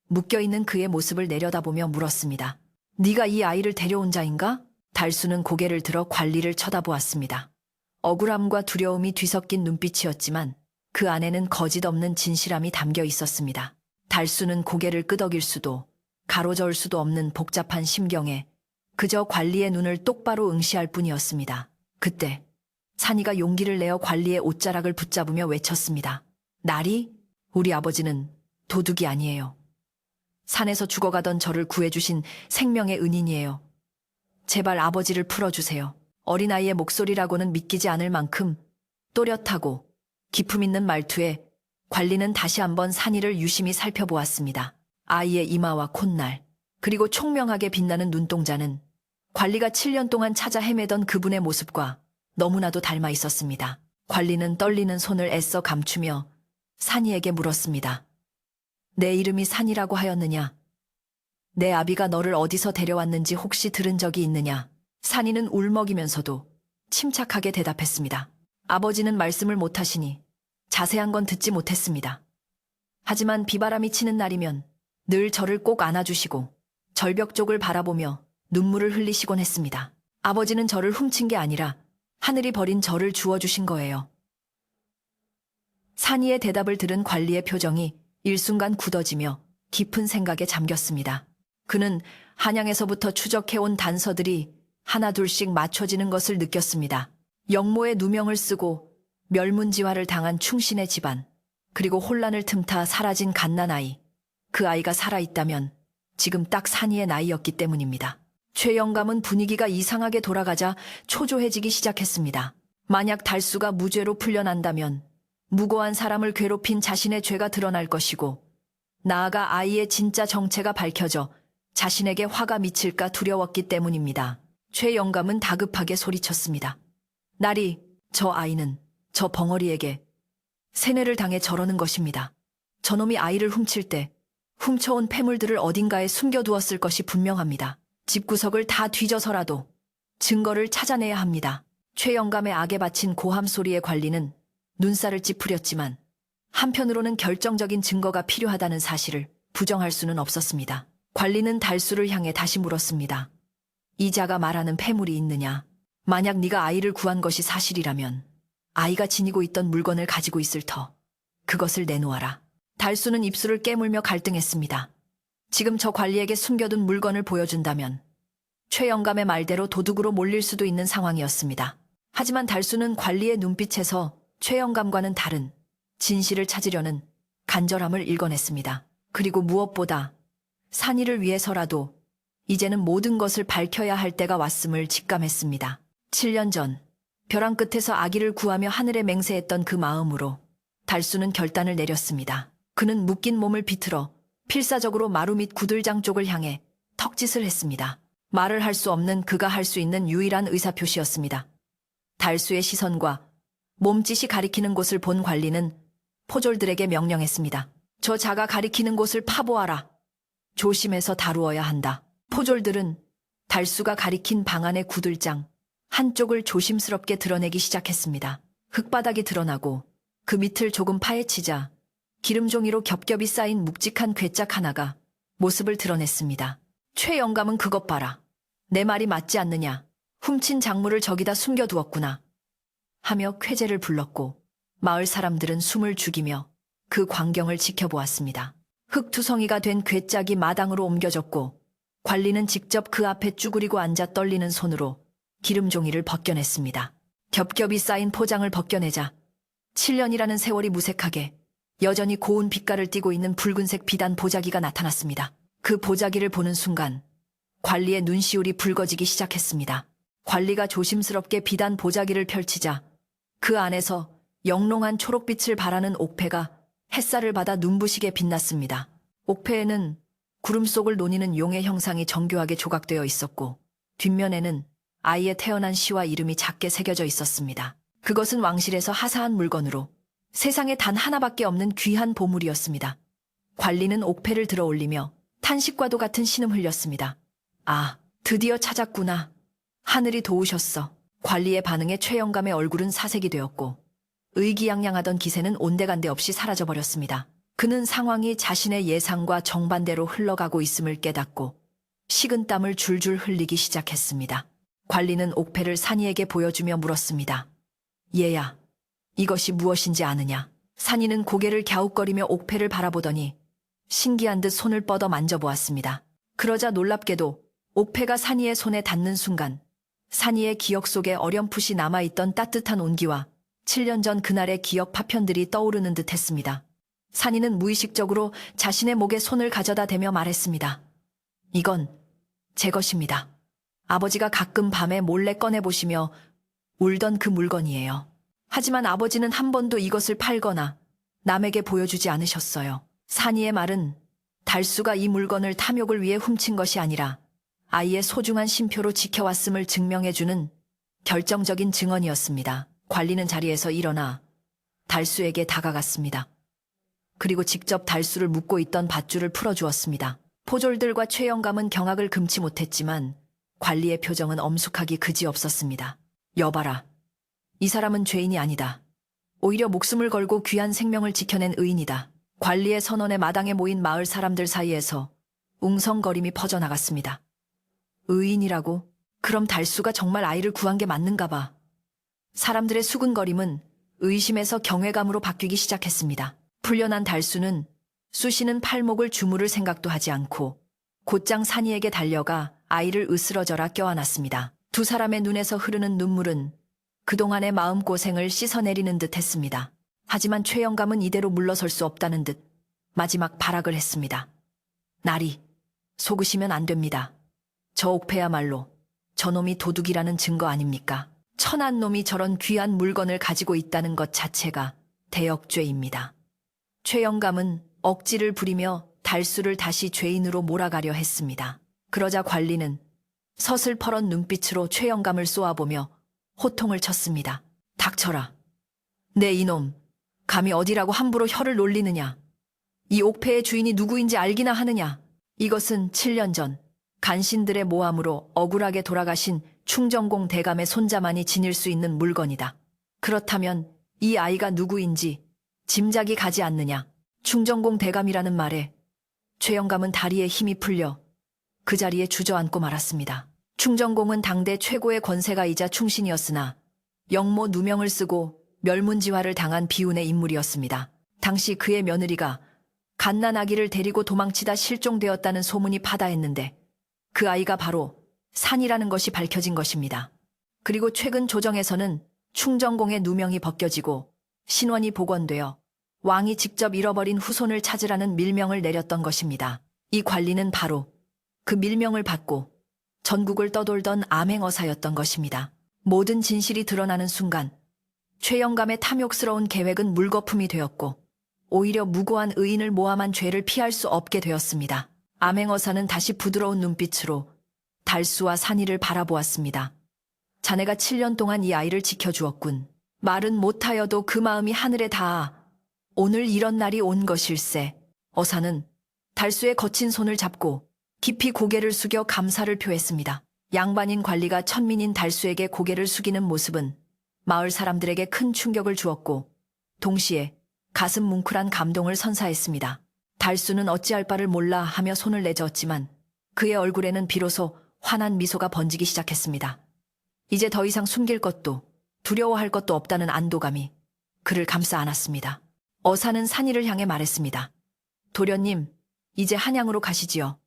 묶여있는 그의 모습을 내려다보며 물었습니다. 네가 이 아이를 데려온 자인가? 달수는 고개를 들어 관리를 쳐다보았습니다. 억울함과 두려움이 뒤섞인 눈빛이었지만 그 안에는 거짓없는 진실함이 담겨 있었습니다. 달수는 고개를 끄덕일 수도 가로저을 수도 없는 복잡한 심경에 그저 관리의 눈을 똑바로 응시할 뿐이었습니다. 그때 산이가 용기를 내어 관리의 옷자락을 붙잡으며 외쳤습니다. 나리, 우리 아버지는 도둑이 아니에요. 산에서 죽어가던 저를 구해주신 생명의 은인이에요. 제발 아버지를 풀어주세요. 어린아이의 목소리라고는 믿기지 않을 만큼 또렷하고 기품 있는 말투에 관리는 다시 한번 산이를 유심히 살펴보았습니다. 아이의 이마와 콧날, 그리고 총명하게 빛나는 눈동자는 관리가 7년 동안 찾아 헤매던 그분의 모습과 너무나도 닮아 있었습니다. 관리는 떨리는 손을 애써 감추며 산이에게 물었습니다. 내 이름이 산이라고 하였느냐? 내 아비가 너를 어디서 데려왔는지 혹시 들은 적이 있느냐? 산이는 울먹이면서도 침착하게 대답했습니다. 아버지는 말씀을 못하시니 자세한 건 듣지 못했습니다. 하지만 비바람이 치는 날이면 늘 저를 꼭 안아주시고 절벽 쪽을 바라보며 눈물을 흘리시곤 했습니다. 아버지는 저를 훔친 게 아니라 하늘이 버린 저를 주워주신 거예요. 산이의 대답을 들은 관리의 표정이 일순간 굳어지며 깊은 생각에 잠겼습니다. 그는 한양에서부터 추적해온 단서들이 하나둘씩 맞춰지는 것을 느꼈습니다. 영모의 누명을 쓰고 멸문지화를 당한 충신의 집안, 그리고 혼란을 틈타 사라진 갓난아이. 그 아이가 살아있다면 지금 딱 산이의 나이였기 때문입니다. 최 영감은 분위기가 이상하게 돌아가자 초조해지기 시작했습니다. 만약 달수가 무죄로 풀려난다면 무고한 사람을 괴롭힌 자신의 죄가 드러날 것이고, 나아가 아이의 진짜 정체가 밝혀져 자신에게 화가 미칠까 두려웠기 때문입니다. 최 영감은 다급하게 소리쳤습니다. 나리, 저 아이는 저 벙어리에게 세뇌를 당해 저러는 것입니다. 저놈이 아이를 훔칠 때 훔쳐온 폐물들을 어딘가에 숨겨두었을 것이 분명합니다. 집구석을 다 뒤져서라도 증거를 찾아내야 합니다. 최 영감의 악에 바친 고함 소리의 관리는 눈살을 찌푸렸지만 한편으로는 결정적인 증거가 필요하다는 사실을 부정할 수는 없었습니다. 관리는 달수를 향해 다시 물었습니다. 이자가 말하는 폐물이 있느냐? 만약 네가 아이를 구한 것이 사실이라면 아이가 지니고 있던 물건을 가지고 있을 터. 그것을 내놓아라. 달수는 입술을 깨물며 갈등했습니다. 지금 저 관리에게 숨겨둔 물건을 보여준다면 최 영감의 말대로 도둑으로 몰릴 수도 있는 상황이었습니다. 하지만 달수는 관리의 눈빛에서 최 영감과는 다른 진실을 찾으려는 간절함을 읽어냈습니다. 그리고 무엇보다 산이를 위해서라도 이제는 모든 것을 밝혀야 할 때가 왔음을 직감했습니다. 7년 전 벼랑 끝에서 아기를 구하며 하늘에 맹세했던 그 마음으로 달수는 결단을 내렸습니다. 그는 묶인 몸을 비틀어 필사적으로 마루 및 구들장 쪽을 향해 턱짓을 했습니다. 말을 할 수 없는 그가 할 수 있는 유일한 의사표시였습니다. 달수의 시선과 몸짓이 가리키는 곳을 본 관리는 포졸들에게 명령했습니다. 저 자가 가리키는 곳을 파보아라. 조심해서 다루어야 한다. 포졸들은 달수가 가리킨 방 안의 구들장 한쪽을 조심스럽게 드러내기 시작했습니다. 흙바닥이 드러나고 그 밑을 조금 파헤치자 기름종이로 겹겹이 쌓인 묵직한 괴짝 하나가 모습을 드러냈습니다. 최 영감은 그것 봐라. 내 말이 맞지 않느냐. 훔친 작물을 저기다 숨겨두었구나. 하며 쾌재를 불렀고 마을 사람들은 숨을 죽이며 그 광경을 지켜보았습니다. 흙투성이가 된 괴짝이 마당으로 옮겨졌고 관리는 직접 그 앞에 쭈그리고 앉아 떨리는 손으로 기름종이를 벗겨냈습니다. 겹겹이 쌓인 포장을 벗겨내자 7년이라는 세월이 무색하게 여전히 고운 빛깔을 띠고 있는 붉은색 비단 보자기가 나타났습니다. 그 보자기를 보는 순간 관리의 눈시울이 붉어지기 시작했습니다. 관리가 조심스럽게 비단 보자기를 펼치자 그 안에서 영롱한 초록빛을 발하는 옥패가 햇살을 받아 눈부시게 빛났습니다. 옥패에는 구름 속을 노니는 용의 형상이 정교하게 조각되어 있었고 뒷면에는 아이의 태어난 시와 이름이 작게 새겨져 있었습니다. 그것은 왕실에서 하사한 물건으로 세상에 단 하나밖에 없는 귀한 보물이었습니다. 관리는 옥패를 들어 올리며 탄식과도 같은 신음 흘렸습니다. 아, 드디어 찾았구나. 하늘이 도우셨어. 관리의 반응에 최 영감의 얼굴은 사색이 되었고 의기양양하던 기세는 온데간데 없이 사라져버렸습니다. 그는 상황이 자신의 예상과 정반대로 흘러가고 있음을 깨닫고 식은땀을 줄줄 흘리기 시작했습니다. 관리는 옥패를 산이에게 보여주며 물었습니다. 얘야, 이것이 무엇인지 아느냐? 산이는 고개를 갸웃거리며 옥패를 바라보더니 신기한 듯 손을 뻗어 만져보았습니다. 그러자 놀랍게도 옥패가 산이의 손에 닿는 순간 산이의 기억 속에 어렴풋이 남아있던 따뜻한 온기와 7년 전 그날의 기억 파편들이 떠오르는 듯 했습니다. 산이는 무의식적으로 자신의 목에 손을 가져다 대며 말했습니다. 이건 제 것입니다. 아버지가 가끔 밤에 몰래 꺼내보시며 울던 그 물건이에요. 하지만 아버지는 한 번도 이것을 팔거나 남에게 보여주지 않으셨어요. 산이의 말은 달수가 이 물건을 탐욕을 위해 훔친 것이 아니라 아이의 소중한 쉼표로 지켜왔음을 증명해주는 결정적인 증언이었습니다. 관리는 자리에서 일어나 달수에게 다가갔습니다. 그리고 직접 달수를 묶고 있던 밧줄을 풀어주었습니다. 포졸들과 최 영감은 경악을 금치 못했지만 관리의 표정은 엄숙하기 그지없었습니다. 여봐라. 이 사람은 죄인이 아니다. 오히려 목숨을 걸고 귀한 생명을 지켜낸 의인이다. 관리의 선언에 마당에 모인 마을 사람들 사이에서 웅성거림이 퍼져나갔습니다. 의인이라고? 그럼 달수가 정말 아이를 구한 게 맞는가 봐. 사람들의 수군거림은 의심에서 경외감으로 바뀌기 시작했습니다. 풀려난 달수는 수시는 팔목을 주무를 생각도 하지 않고 곧장 산이에게 달려가 아이를 으스러져라 껴안았습니다. 두 사람의 눈에서 흐르는 눈물은 그동안의 마음고생을 씻어내리는 듯 했습니다. 하지만 최영감은 이대로 물러설 수 없다는 듯 마지막 발악을 했습니다. 나리, 속으시면 안 됩니다. 저 옥패야말로 저놈이 도둑이라는 증거 아닙니까? 천한 놈이 저런 귀한 물건을 가지고 있다는 것 자체가 대역죄입니다. 최영감은 억지를 부리며 달수를 다시 죄인으로 몰아가려 했습니다. 그러자 관리는 서슬퍼런 눈빛으로 최영감을 쏘아보며 호통을 쳤습니다. 닥쳐라. 내 이놈, 감히 어디라고 함부로 혀를 놀리느냐. 이 옥패의 주인이 누구인지 알기나 하느냐. 이것은 7년 전 간신들의 모함으로 억울하게 돌아가신 충정공 대감의 손자만이 지닐 수 있는 물건이다. 그렇다면 이 아이가 누구인지 짐작이 가지 않느냐. 충정공 대감이라는 말에 최영감은 다리에 힘이 풀려 그 자리에 주저앉고 말았습니다. 충정공은 당대 최고의 권세가이자 충신이었으나 영모 누명을 쓰고 멸문지화를 당한 비운의 인물이었습니다. 당시 그의 며느리가 갓난 아기를 데리고 도망치다 실종되었다는 소문이 파다했는데 그 아이가 바로 산이라는 것이 밝혀진 것입니다. 그리고 최근 조정에서는 충정공의 누명이 벗겨지고 신원이 복원되어 왕이 직접 잃어버린 후손을 찾으라는 밀명을 내렸던 것입니다. 이 관리는 바로 그 밀명을 받고 전국을 떠돌던 암행어사였던 것입니다. 모든 진실이 드러나는 순간 최영감의 탐욕스러운 계획은 물거품이 되었고 오히려 무고한 의인을 모함한 죄를 피할 수 없게 되었습니다. 암행어사는 다시 부드러운 눈빛으로 달수와 산이를 바라보았습니다. 자네가 7년 동안 이 아이를 지켜주었군. 말은 못하여도 그 마음이 하늘에 닿아 오늘 이런 날이 온 것일세. 어사는 달수의 거친 손을 잡고 깊이 고개를 숙여 감사를 표했습니다. 양반인 관리가 천민인 달수에게 고개를 숙이는 모습은 마을 사람들에게 큰 충격을 주었고 동시에 가슴 뭉클한 감동을 선사했습니다. 달수는 어찌할 바를 몰라 하며 손을 내저었지만 그의 얼굴에는 비로소 환한 미소가 번지기 시작했습니다. 이제 더 이상 숨길 것도 두려워할 것도 없다는 안도감이 그를 감싸 안았습니다. 어사는 산이를 향해 말했습니다. 도련님, 이제 한양으로 가시지요.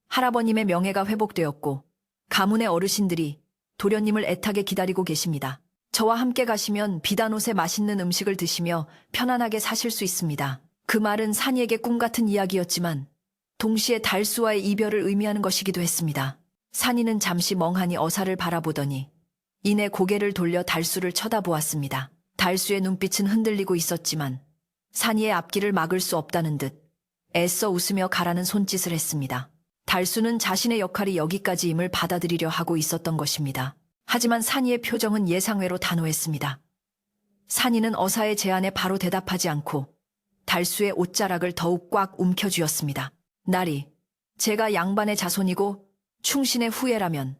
할아버님의 명예가 회복되었고 가문의 어르신들이 도련님을 애타게 기다리고 계십니다. 저와 함께 가시면 비단옷에 맛있는 음식을 드시며 편안하게 사실 수 있습니다. 그 말은 산이에게 꿈같은 이야기였지만 동시에 달수와의 이별을 의미하는 것이기도 했습니다. 산이는 잠시 멍하니 어사를 바라보더니 이내 고개를 돌려 달수를 쳐다보았습니다. 달수의 눈빛은 흔들리고 있었지만 산이의 앞길을 막을 수 없다는 듯 애써 웃으며 가라는 손짓을 했습니다. 달수는 자신의 역할이 여기까지임을 받아들이려 하고 있었던 것입니다. 하지만 산이의 표정은 예상외로 단호했습니다. 산이는 어사의 제안에 바로 대답하지 않고 달수의 옷자락을 더욱 꽉 움켜쥐었습니다. 나리, 제가 양반의 자손이고 충신의 후예라면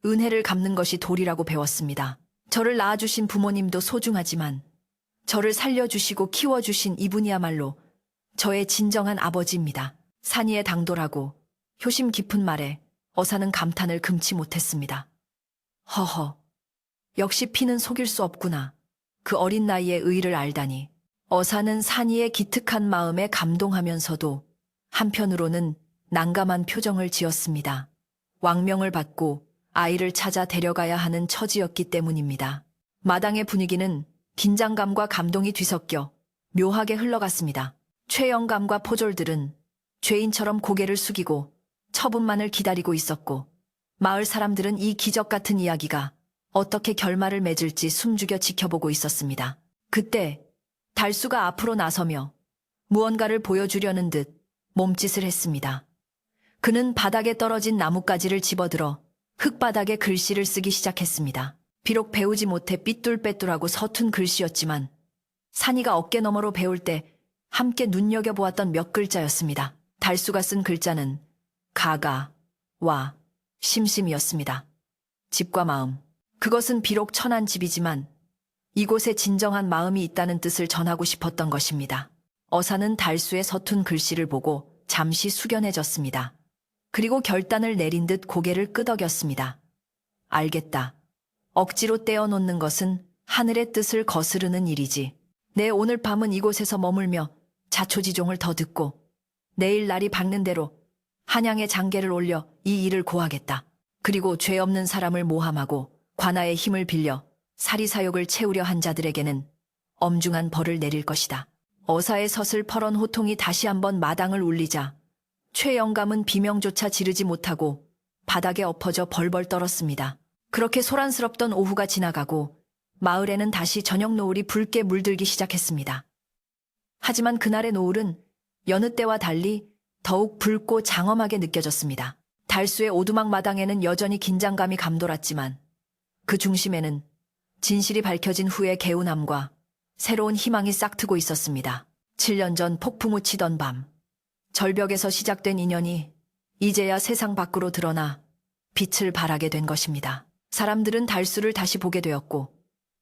은혜를 갚는 것이 도리라고 배웠습니다. 저를 낳아주신 부모님도 소중하지만 저를 살려주시고 키워주신 이분이야말로 저의 진정한 아버지입니다. 산이의 당돌하고 효심 깊은 말에 어사는 감탄을 금치 못했습니다. 허허, 역시 피는 속일 수 없구나. 그 어린 나이에 의의를 알다니. 어사는 산이의 기특한 마음에 감동하면서도 한편으로는 난감한 표정을 지었습니다. 왕명을 받고 아이를 찾아 데려가야 하는 처지였기 때문입니다. 마당의 분위기는 긴장감과 감동이 뒤섞여 묘하게 흘러갔습니다. 최영감과 포졸들은 죄인처럼 고개를 숙이고 처분만을 기다리고 있었고 마을 사람들은 이 기적 같은 이야기가 어떻게 결말을 맺을지 숨죽여 지켜보고 있었습니다. 그때 달수가 앞으로 나서며 무언가를 보여주려는 듯 몸짓을 했습니다. 그는 바닥에 떨어진 나뭇가지를 집어들어 흙바닥에 글씨를 쓰기 시작했습니다. 비록 배우지 못해 삐뚤빼뚤하고 서툰 글씨였지만 산이가 어깨너머로 배울 때 함께 눈여겨보았던 몇 글자였습니다. 달수가 쓴 글자는 가가, 와, 심심이었습니다. 집과 마음. 그것은 비록 천한 집이지만 이곳에 진정한 마음이 있다는 뜻을 전하고 싶었던 것입니다. 어사는 달수의 서툰 글씨를 보고 잠시 숙연해졌습니다. 그리고 결단을 내린 듯 고개를 끄덕였습니다. 알겠다. 억지로 떼어놓는 것은 하늘의 뜻을 거스르는 일이지. 내 오늘 밤은 이곳에서 머물며 자초지종을 더 듣고 내일 날이 밝는 대로 한양에 장계를 올려 이 일을 고하겠다. 그리고 죄 없는 사람을 모함하고 관아의 힘을 빌려 사리사욕을 채우려 한 자들에게는 엄중한 벌을 내릴 것이다. 어사의 서슬퍼런 호통이 다시 한번 마당을 울리자 최 영감은 비명조차 지르지 못하고 바닥에 엎어져 벌벌 떨었습니다. 그렇게 소란스럽던 오후가 지나가고 마을에는 다시 저녁 노을이 붉게 물들기 시작했습니다. 하지만 그날의 노을은 여느 때와 달리 더욱 붉고 장엄하게 느껴졌습니다. 달수의 오두막 마당에는 여전히 긴장감이 감돌았지만 그 중심에는 진실이 밝혀진 후의 개운함과 새로운 희망이 싹트고 있었습니다. 7년 전 폭풍우 치던 밤, 절벽에서 시작된 인연이 이제야 세상 밖으로 드러나 빛을 발하게 된 것입니다. 사람들은 달수를 다시 보게 되었고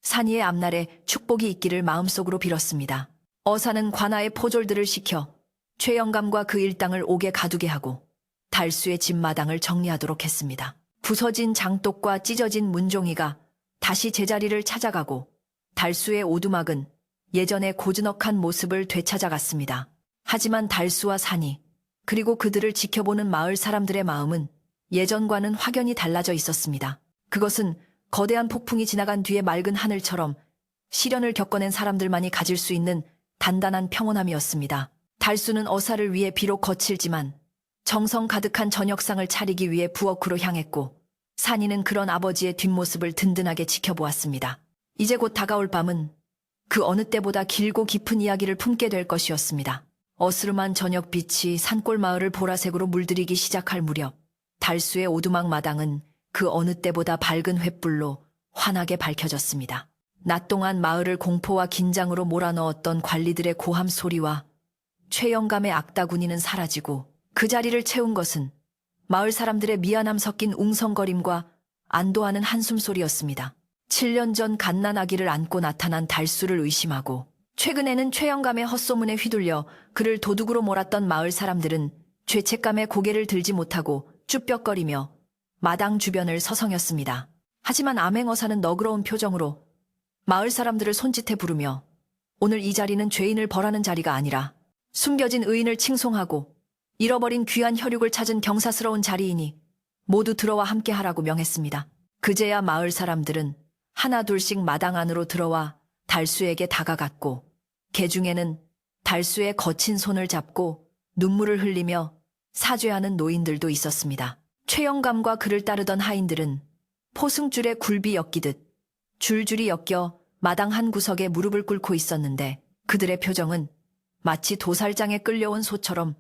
산 위의 앞날에 축복이 있기를 마음속으로 빌었습니다. 어사는 관아의 포졸들을 시켜 최 영감과 그 일당을 옥에 가두게 하고 달수의 집마당을 정리하도록 했습니다. 부서진 장독과 찢어진 문종이가 다시 제자리를 찾아가고 달수의 오두막은 예전의 고즈넉한 모습을 되찾아갔습니다. 하지만 달수와 산이 그리고 그들을 지켜보는 마을 사람들의 마음은 예전과는 확연히 달라져 있었습니다. 그것은 거대한 폭풍이 지나간 뒤에 맑은 하늘처럼 시련을 겪어낸 사람들만이 가질 수 있는 단단한 평온함이었습니다. 달수는 어사를 위해 비록 거칠지만 정성 가득한 저녁상을 차리기 위해 부엌으로 향했고 산이는 그런 아버지의 뒷모습을 든든하게 지켜보았습니다. 이제 곧 다가올 밤은 그 어느 때보다 길고 깊은 이야기를 품게 될 것이었습니다. 어스름한 저녁빛이 산골 마을을 보라색으로 물들이기 시작할 무렵 달수의 오두막 마당은 그 어느 때보다 밝은 횃불로 환하게 밝혀졌습니다. 낮 동안 마을을 공포와 긴장으로 몰아넣었던 관리들의 고함 소리와 최 영감의 악다구니는 사라지고 그 자리를 채운 것은 마을 사람들의 미안함 섞인 웅성거림과 안도하는 한숨소리였습니다. 7년 전 갓난아기를 안고 나타난 달수를 의심하고 최근에는 최 영감의 헛소문에 휘둘려 그를 도둑으로 몰았던 마을 사람들은 죄책감에 고개를 들지 못하고 쭈뼛거리며 마당 주변을 서성였습니다. 하지만 암행어사는 너그러운 표정으로 마을 사람들을 손짓해 부르며 오늘 이 자리는 죄인을 벌하는 자리가 아니라 숨겨진 의인을 칭송하고 잃어버린 귀한 혈육을 찾은 경사스러운 자리이니 모두 들어와 함께하라고 명했습니다. 그제야 마을 사람들은 하나둘씩 마당 안으로 들어와 달수에게 다가갔고 개중에는 달수의 거친 손을 잡고 눈물을 흘리며 사죄하는 노인들도 있었습니다. 최 영감과 그를 따르던 하인들은 포승줄에 굴비 엮이듯 줄줄이 엮여 마당 한 구석에 무릎을 꿇고 있었는데 그들의 표정은 마치 도살장에 끌려온 소처럼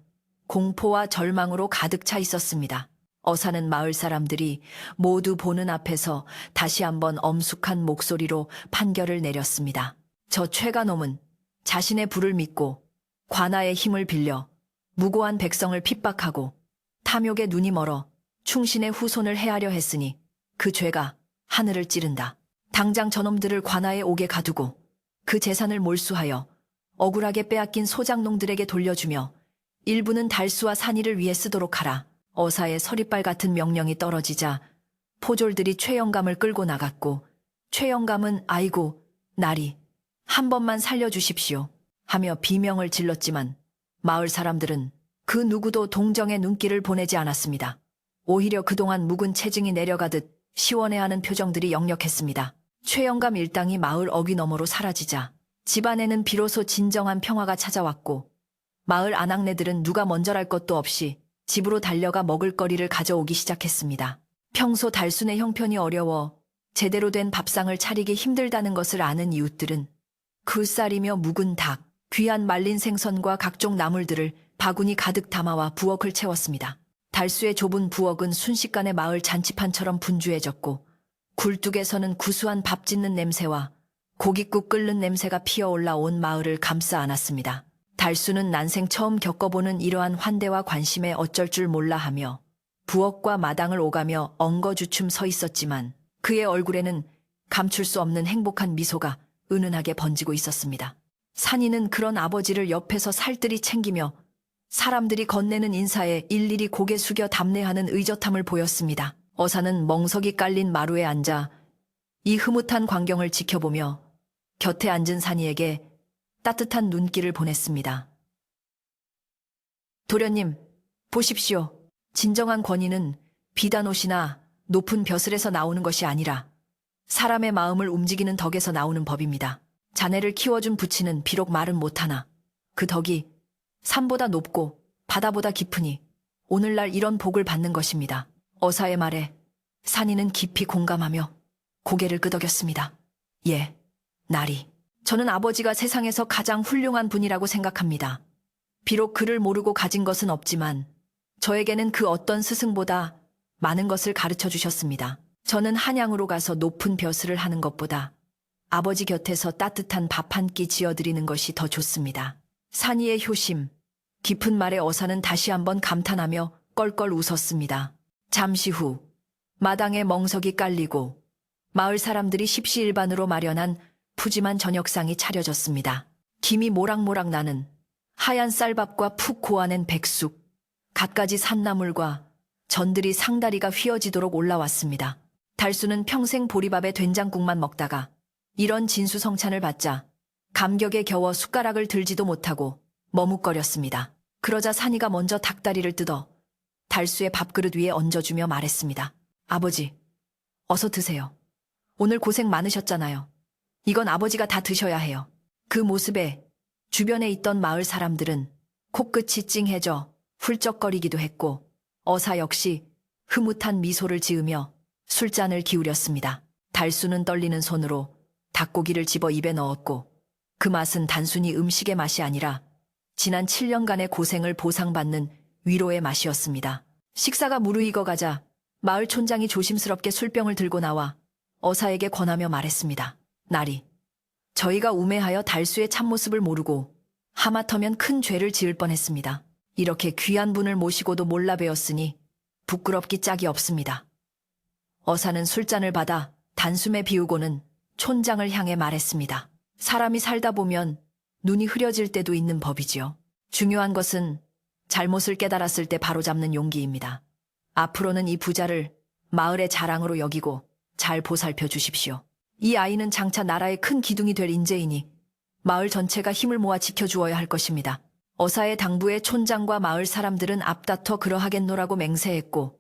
공포와 절망으로 가득 차 있었습니다. 어사는 마을 사람들이 모두 보는 앞에서 다시 한번 엄숙한 목소리로 판결을 내렸습니다. 저 최가놈은 자신의 부를 믿고 관아의 힘을 빌려 무고한 백성을 핍박하고 탐욕에 눈이 멀어 충신의 후손을 해하려 했으니 그 죄가 하늘을 찌른다. 당장 저놈들을 관아에 옥에 가두고 그 재산을 몰수하여 억울하게 빼앗긴 소장농들에게 돌려주며 일부는 달수와 산이를 위해 쓰도록 하라. 어사의 서리빨 같은 명령이 떨어지자 포졸들이 최 영감을 끌고 나갔고 최 영감은 아이고 나리 한 번만 살려주십시오 하며 비명을 질렀지만 마을 사람들은 그 누구도 동정의 눈길을 보내지 않았습니다. 오히려 그동안 묵은 체증이 내려가듯 시원해하는 표정들이 역력했습니다. 최 영감 일당이 마을 어귀 너머로 사라지자 집안에는 비로소 진정한 평화가 찾아왔고 마을 아낙네들은 누가 먼저랄 것도 없이 집으로 달려가 먹을거리를 가져오기 시작했습니다. 평소 달순의 형편이 어려워 제대로 된 밥상을 차리기 힘들다는 것을 아는 이웃들은 굴살이며 묵은 닭, 귀한 말린 생선과 각종 나물들을 바구니 가득 담아와 부엌을 채웠습니다. 달수의 좁은 부엌은 순식간에 마을 잔치판처럼 분주해졌고 굴뚝에서는 구수한 밥 짓는 냄새와 고깃국 끓는 냄새가 피어올라 온 마을을 감싸 안았습니다. 달수는 난생 처음 겪어보는 이러한 환대와 관심에 어쩔 줄 몰라 하며 부엌과 마당을 오가며 엉거주춤 서 있었지만 그의 얼굴에는 감출 수 없는 행복한 미소가 은은하게 번지고 있었습니다. 산이는 그런 아버지를 옆에서 살뜰히 챙기며 사람들이 건네는 인사에 일일이 고개 숙여 답례하는 의젓함을 보였습니다. 어사는 멍석이 깔린 마루에 앉아 이 흐뭇한 광경을 지켜보며 곁에 앉은 산이에게 따뜻한 눈길을 보냈습니다. 도련님, 보십시오. 진정한 권위는 비단 옷이나 높은 벼슬에서 나오는 것이 아니라 사람의 마음을 움직이는 덕에서 나오는 법입니다. 자네를 키워준 부치는 비록 말은 못하나 그 덕이 산보다 높고 바다보다 깊으니 오늘날 이런 복을 받는 것입니다. 어사의 말에 산이는 깊이 공감하며 고개를 끄덕였습니다. 예, 나리. 저는 아버지가 세상에서 가장 훌륭한 분이라고 생각합니다. 비록 그를 모르고 가진 것은 없지만 저에게는 그 어떤 스승보다 많은 것을 가르쳐 주셨습니다. 저는 한양으로 가서 높은 벼슬을 하는 것보다 아버지 곁에서 따뜻한 밥 한 끼 지어드리는 것이 더 좋습니다. 산이의 효심, 깊은 말에 어사는 다시 한번 감탄하며 껄껄 웃었습니다. 잠시 후 마당에 멍석이 깔리고 마을 사람들이 십시일반으로 마련한 푸짐한 저녁상이 차려졌습니다. 김이 모락모락 나는 하얀 쌀밥과 푹 고아낸 백숙, 갖가지 산나물과 전들이 상다리가 휘어지도록 올라왔습니다. 달수는 평생 보리밥에 된장국만 먹다가 이런 진수성찬을 받자 감격에 겨워 숟가락을 들지도 못하고 머뭇거렸습니다. 그러자 산이가 먼저 닭다리를 뜯어 달수의 밥그릇 위에 얹어주며 말했습니다. 아버지, 어서 드세요. 오늘 고생 많으셨잖아요. 이건 아버지가 다 드셔야 해요. 그 모습에 주변에 있던 마을 사람들은 코끝이 찡해져 훌쩍거리기도 했고 어사 역시 흐뭇한 미소를 지으며 술잔을 기울였습니다. 달수는 떨리는 손으로 닭고기를 집어 입에 넣었고 그 맛은 단순히 음식의 맛이 아니라 지난 7년간의 고생을 보상받는 위로의 맛이었습니다. 식사가 무르익어가자 마을 촌장이 조심스럽게 술병을 들고 나와 어사에게 권하며 말했습니다. 나리, 저희가 우매하여 달수의 참모습을 모르고 하마터면 큰 죄를 지을 뻔했습니다. 이렇게 귀한 분을 모시고도 몰라 뵈었으니 부끄럽기 짝이 없습니다. 어사는 술잔을 받아 단숨에 비우고는 촌장을 향해 말했습니다. 사람이 살다 보면 눈이 흐려질 때도 있는 법이지요. 중요한 것은 잘못을 깨달았을 때 바로잡는 용기입니다. 앞으로는 이 부자를 마을의 자랑으로 여기고 잘 보살펴 주십시오. 이 아이는 장차 나라의 큰 기둥이 될 인재이니 마을 전체가 힘을 모아 지켜주어야 할 것입니다. 어사의 당부에 촌장과 마을 사람들은 앞다퉈 그러하겠노라고 맹세했고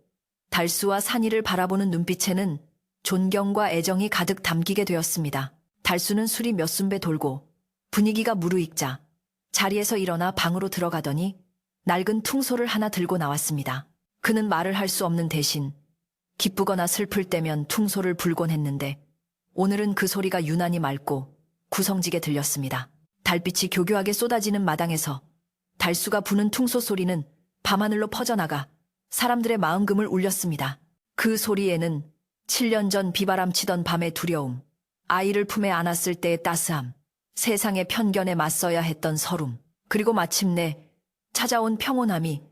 달수와 산이를 바라보는 눈빛에는 존경과 애정이 가득 담기게 되었습니다. 달수는 술이 몇 순배 돌고 분위기가 무르익자 자리에서 일어나 방으로 들어가더니 낡은 퉁소를 하나 들고 나왔습니다. 그는 말을 할 수 없는 대신 기쁘거나 슬플 때면 퉁소를 불곤 했는데 오늘은 그 소리가 유난히 맑고 구성지게 들렸습니다. 달빛이 교교하게 쏟아지는 마당에서 달수가 부는 퉁소 소리는 밤하늘로 퍼져나가 사람들의 마음금을 울렸습니다. 그 소리에는 7년 전 비바람 치던 밤의 두려움, 아이를 품에 안았을 때의 따스함, 세상의 편견에 맞서야 했던 서름, 그리고 마침내 찾아온 평온함이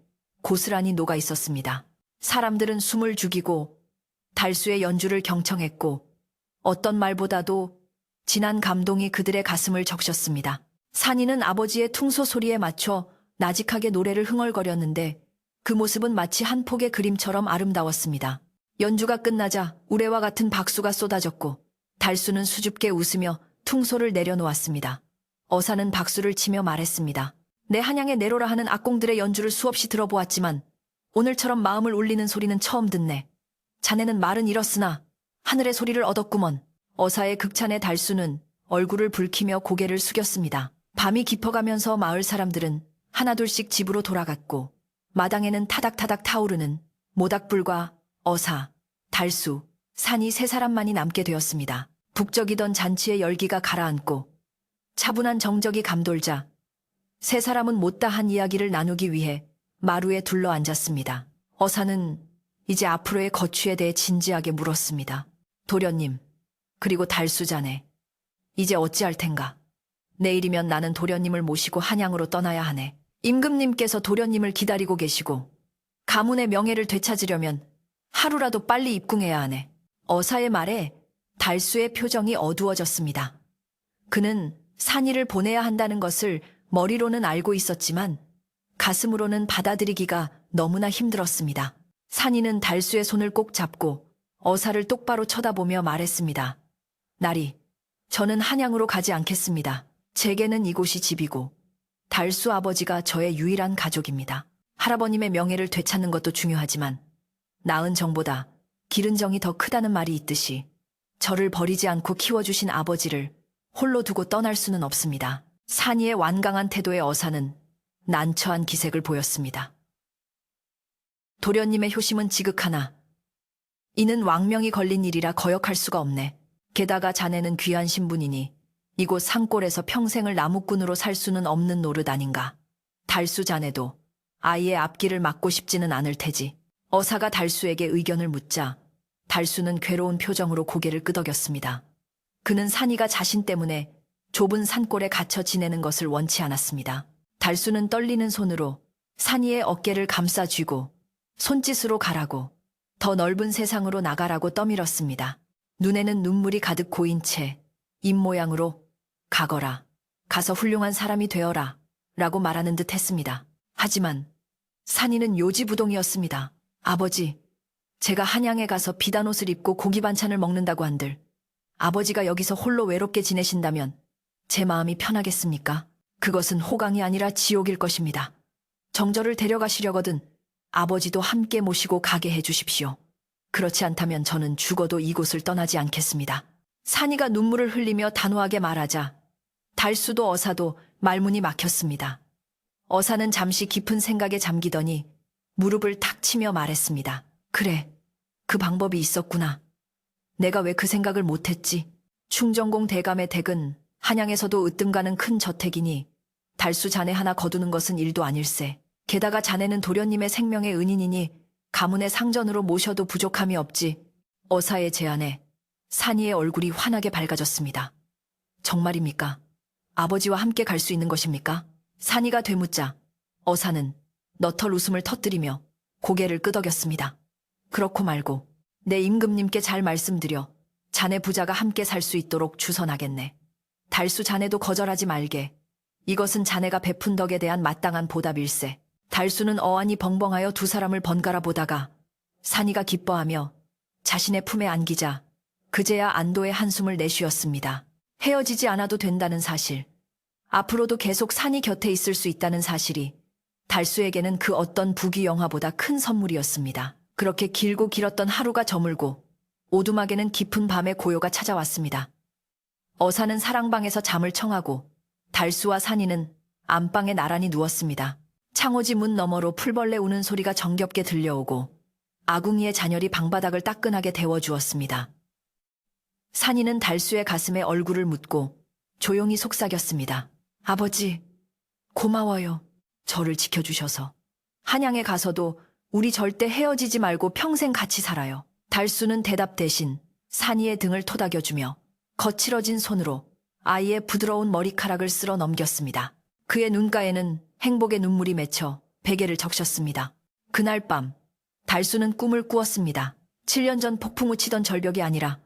고스란히 녹아 있었습니다. 사람들은 숨을 죽이고 달수의 연주를 경청했고 어떤 말보다도 진한 감동이 그들의 가슴을 적셨습니다. 산이는 아버지의 퉁소 소리에 맞춰 나직하게 노래를 흥얼거렸는데 그 모습은 마치 한 폭의 그림처럼 아름다웠습니다. 연주가 끝나자 우레와 같은 박수가 쏟아졌고 달수는 수줍게 웃으며 퉁소를 내려놓았습니다. 어사는 박수를 치며 말했습니다. 내 한양에 내로라 하는 악공들의 연주를 수없이 들어보았지만 오늘처럼 마음을 울리는 소리는 처음 듣네. 자네는 말은 이렇으나 하늘의 소리를 얻었구먼. 어사의 극찬에 달수는 얼굴을 붉히며 고개를 숙였습니다. 밤이 깊어가면서 마을 사람들은 하나둘씩 집으로 돌아갔고 마당에는 타닥타닥 타오르는 모닥불과 어사, 달수, 산이 세 사람만이 남게 되었습니다. 북적이던 잔치의 열기가 가라앉고 차분한 정적이 감돌자 세 사람은 못다한 이야기를 나누기 위해 마루에 둘러앉았습니다. 어사는 이제 앞으로의 거취에 대해 진지하게 물었습니다. 도련님, 그리고 달수자네, 이제 어찌할 텐가? 내일이면 나는 도련님을 모시고 한양으로 떠나야 하네. 임금님께서 도련님을 기다리고 계시고 가문의 명예를 되찾으려면 하루라도 빨리 입궁해야 하네. 어사의 말에 달수의 표정이 어두워졌습니다. 그는 산이를 보내야 한다는 것을 머리로는 알고 있었지만 가슴으로는 받아들이기가 너무나 힘들었습니다. 산이는 달수의 손을 꼭 잡고 어사를 똑바로 쳐다보며 말했습니다. 나리, 저는 한양으로 가지 않겠습니다. 제게는 이곳이 집이고 달수 아버지가 저의 유일한 가족입니다. 할아버님의 명예를 되찾는 것도 중요하지만 낳은 정보다 기른 정이 더 크다는 말이 있듯이 저를 버리지 않고 키워주신 아버지를 홀로 두고 떠날 수는 없습니다. 산이의 완강한 태도에 어사는 난처한 기색을 보였습니다. 도련님의 효심은 지극하나 이는 왕명이 걸린 일이라 거역할 수가 없네. 게다가 자네는 귀한 신분이니 이곳 산골에서 평생을 나무꾼으로 살 수는 없는 노릇 아닌가. 달수 자네도 아이의 앞길을 막고 싶지는 않을 테지. 어사가 달수에게 의견을 묻자 달수는 괴로운 표정으로 고개를 끄덕였습니다. 그는 산이가 자신 때문에 좁은 산골에 갇혀 지내는 것을 원치 않았습니다. 달수는 떨리는 손으로 산이의 어깨를 감싸 쥐고 손짓으로 가라고, 더 넓은 세상으로 나가라고 떠밀었습니다. 눈에는 눈물이 가득 고인 채 입모양으로 가거라, 가서 훌륭한 사람이 되어라 라고 말하는 듯 했습니다. 하지만 산이는 요지부동이었습니다. 아버지, 제가 한양에 가서 비단 옷을 입고 고기 반찬을 먹는다고 한들 아버지가 여기서 홀로 외롭게 지내신다면 제 마음이 편하겠습니까? 그것은 호강이 아니라 지옥일 것입니다. 정절을 데려가시려거든 아버지도 함께 모시고 가게 해주십시오. 그렇지 않다면 저는 죽어도 이곳을 떠나지 않겠습니다. 산이가 눈물을 흘리며 단호하게 말하자 달수도 어사도 말문이 막혔습니다. 어사는 잠시 깊은 생각에 잠기더니 무릎을 탁 치며 말했습니다. 그래, 그 방법이 있었구나. 내가 왜 그 생각을 못했지? 충정공 대감의 댁은 한양에서도 으뜸가는 큰 저택이니 달수 자네 하나 거두는 것은 일도 아닐세. 게다가 자네는 도련님의 생명의 은인이니 가문의 상전으로 모셔도 부족함이 없지. 어사의 제안에 산이의 얼굴이 환하게 밝아졌습니다. 정말입니까? 아버지와 함께 갈 수 있는 것입니까? 산이가 되묻자 어사는 너털 웃음을 터뜨리며 고개를 끄덕였습니다. 그렇고 말고 내 임금님께 잘 말씀드려 자네 부자가 함께 살 수 있도록 주선하겠네. 달수 자네도 거절하지 말게. 이것은 자네가 베푼 덕에 대한 마땅한 보답일세. 달수는 어안이 벙벙하여 두 사람을 번갈아 보다가 산이가 기뻐하며 자신의 품에 안기자 그제야 안도의 한숨을 내쉬었습니다. 헤어지지 않아도 된다는 사실, 앞으로도 계속 산이 곁에 있을 수 있다는 사실이 달수에게는 그 어떤 부귀영화보다 큰 선물이었습니다. 그렇게 길고 길었던 하루가 저물고 오두막에는 깊은 밤의 고요가 찾아왔습니다. 어사는 사랑방에서 잠을 청하고 달수와 산이는 안방에 나란히 누웠습니다. 창호지 문 너머로 풀벌레 우는 소리가 정겹게 들려오고 아궁이의 잔열이 방바닥을 따끈하게 데워주었습니다. 산이는 달수의 가슴에 얼굴을 묻고 조용히 속삭였습니다. 아버지, 고마워요. 저를 지켜주셔서. 한양에 가서도 우리 절대 헤어지지 말고 평생 같이 살아요. 달수는 대답 대신 산이의 등을 토닥여주며 거칠어진 손으로 아이의 부드러운 머리카락을 쓸어 넘겼습니다. 그의 눈가에는 행복의 눈물이 맺혀 베개를 적셨습니다. 그날 밤 달수는 꿈을 꾸었습니다. 7년 전 폭풍우 치던 절벽이 아니라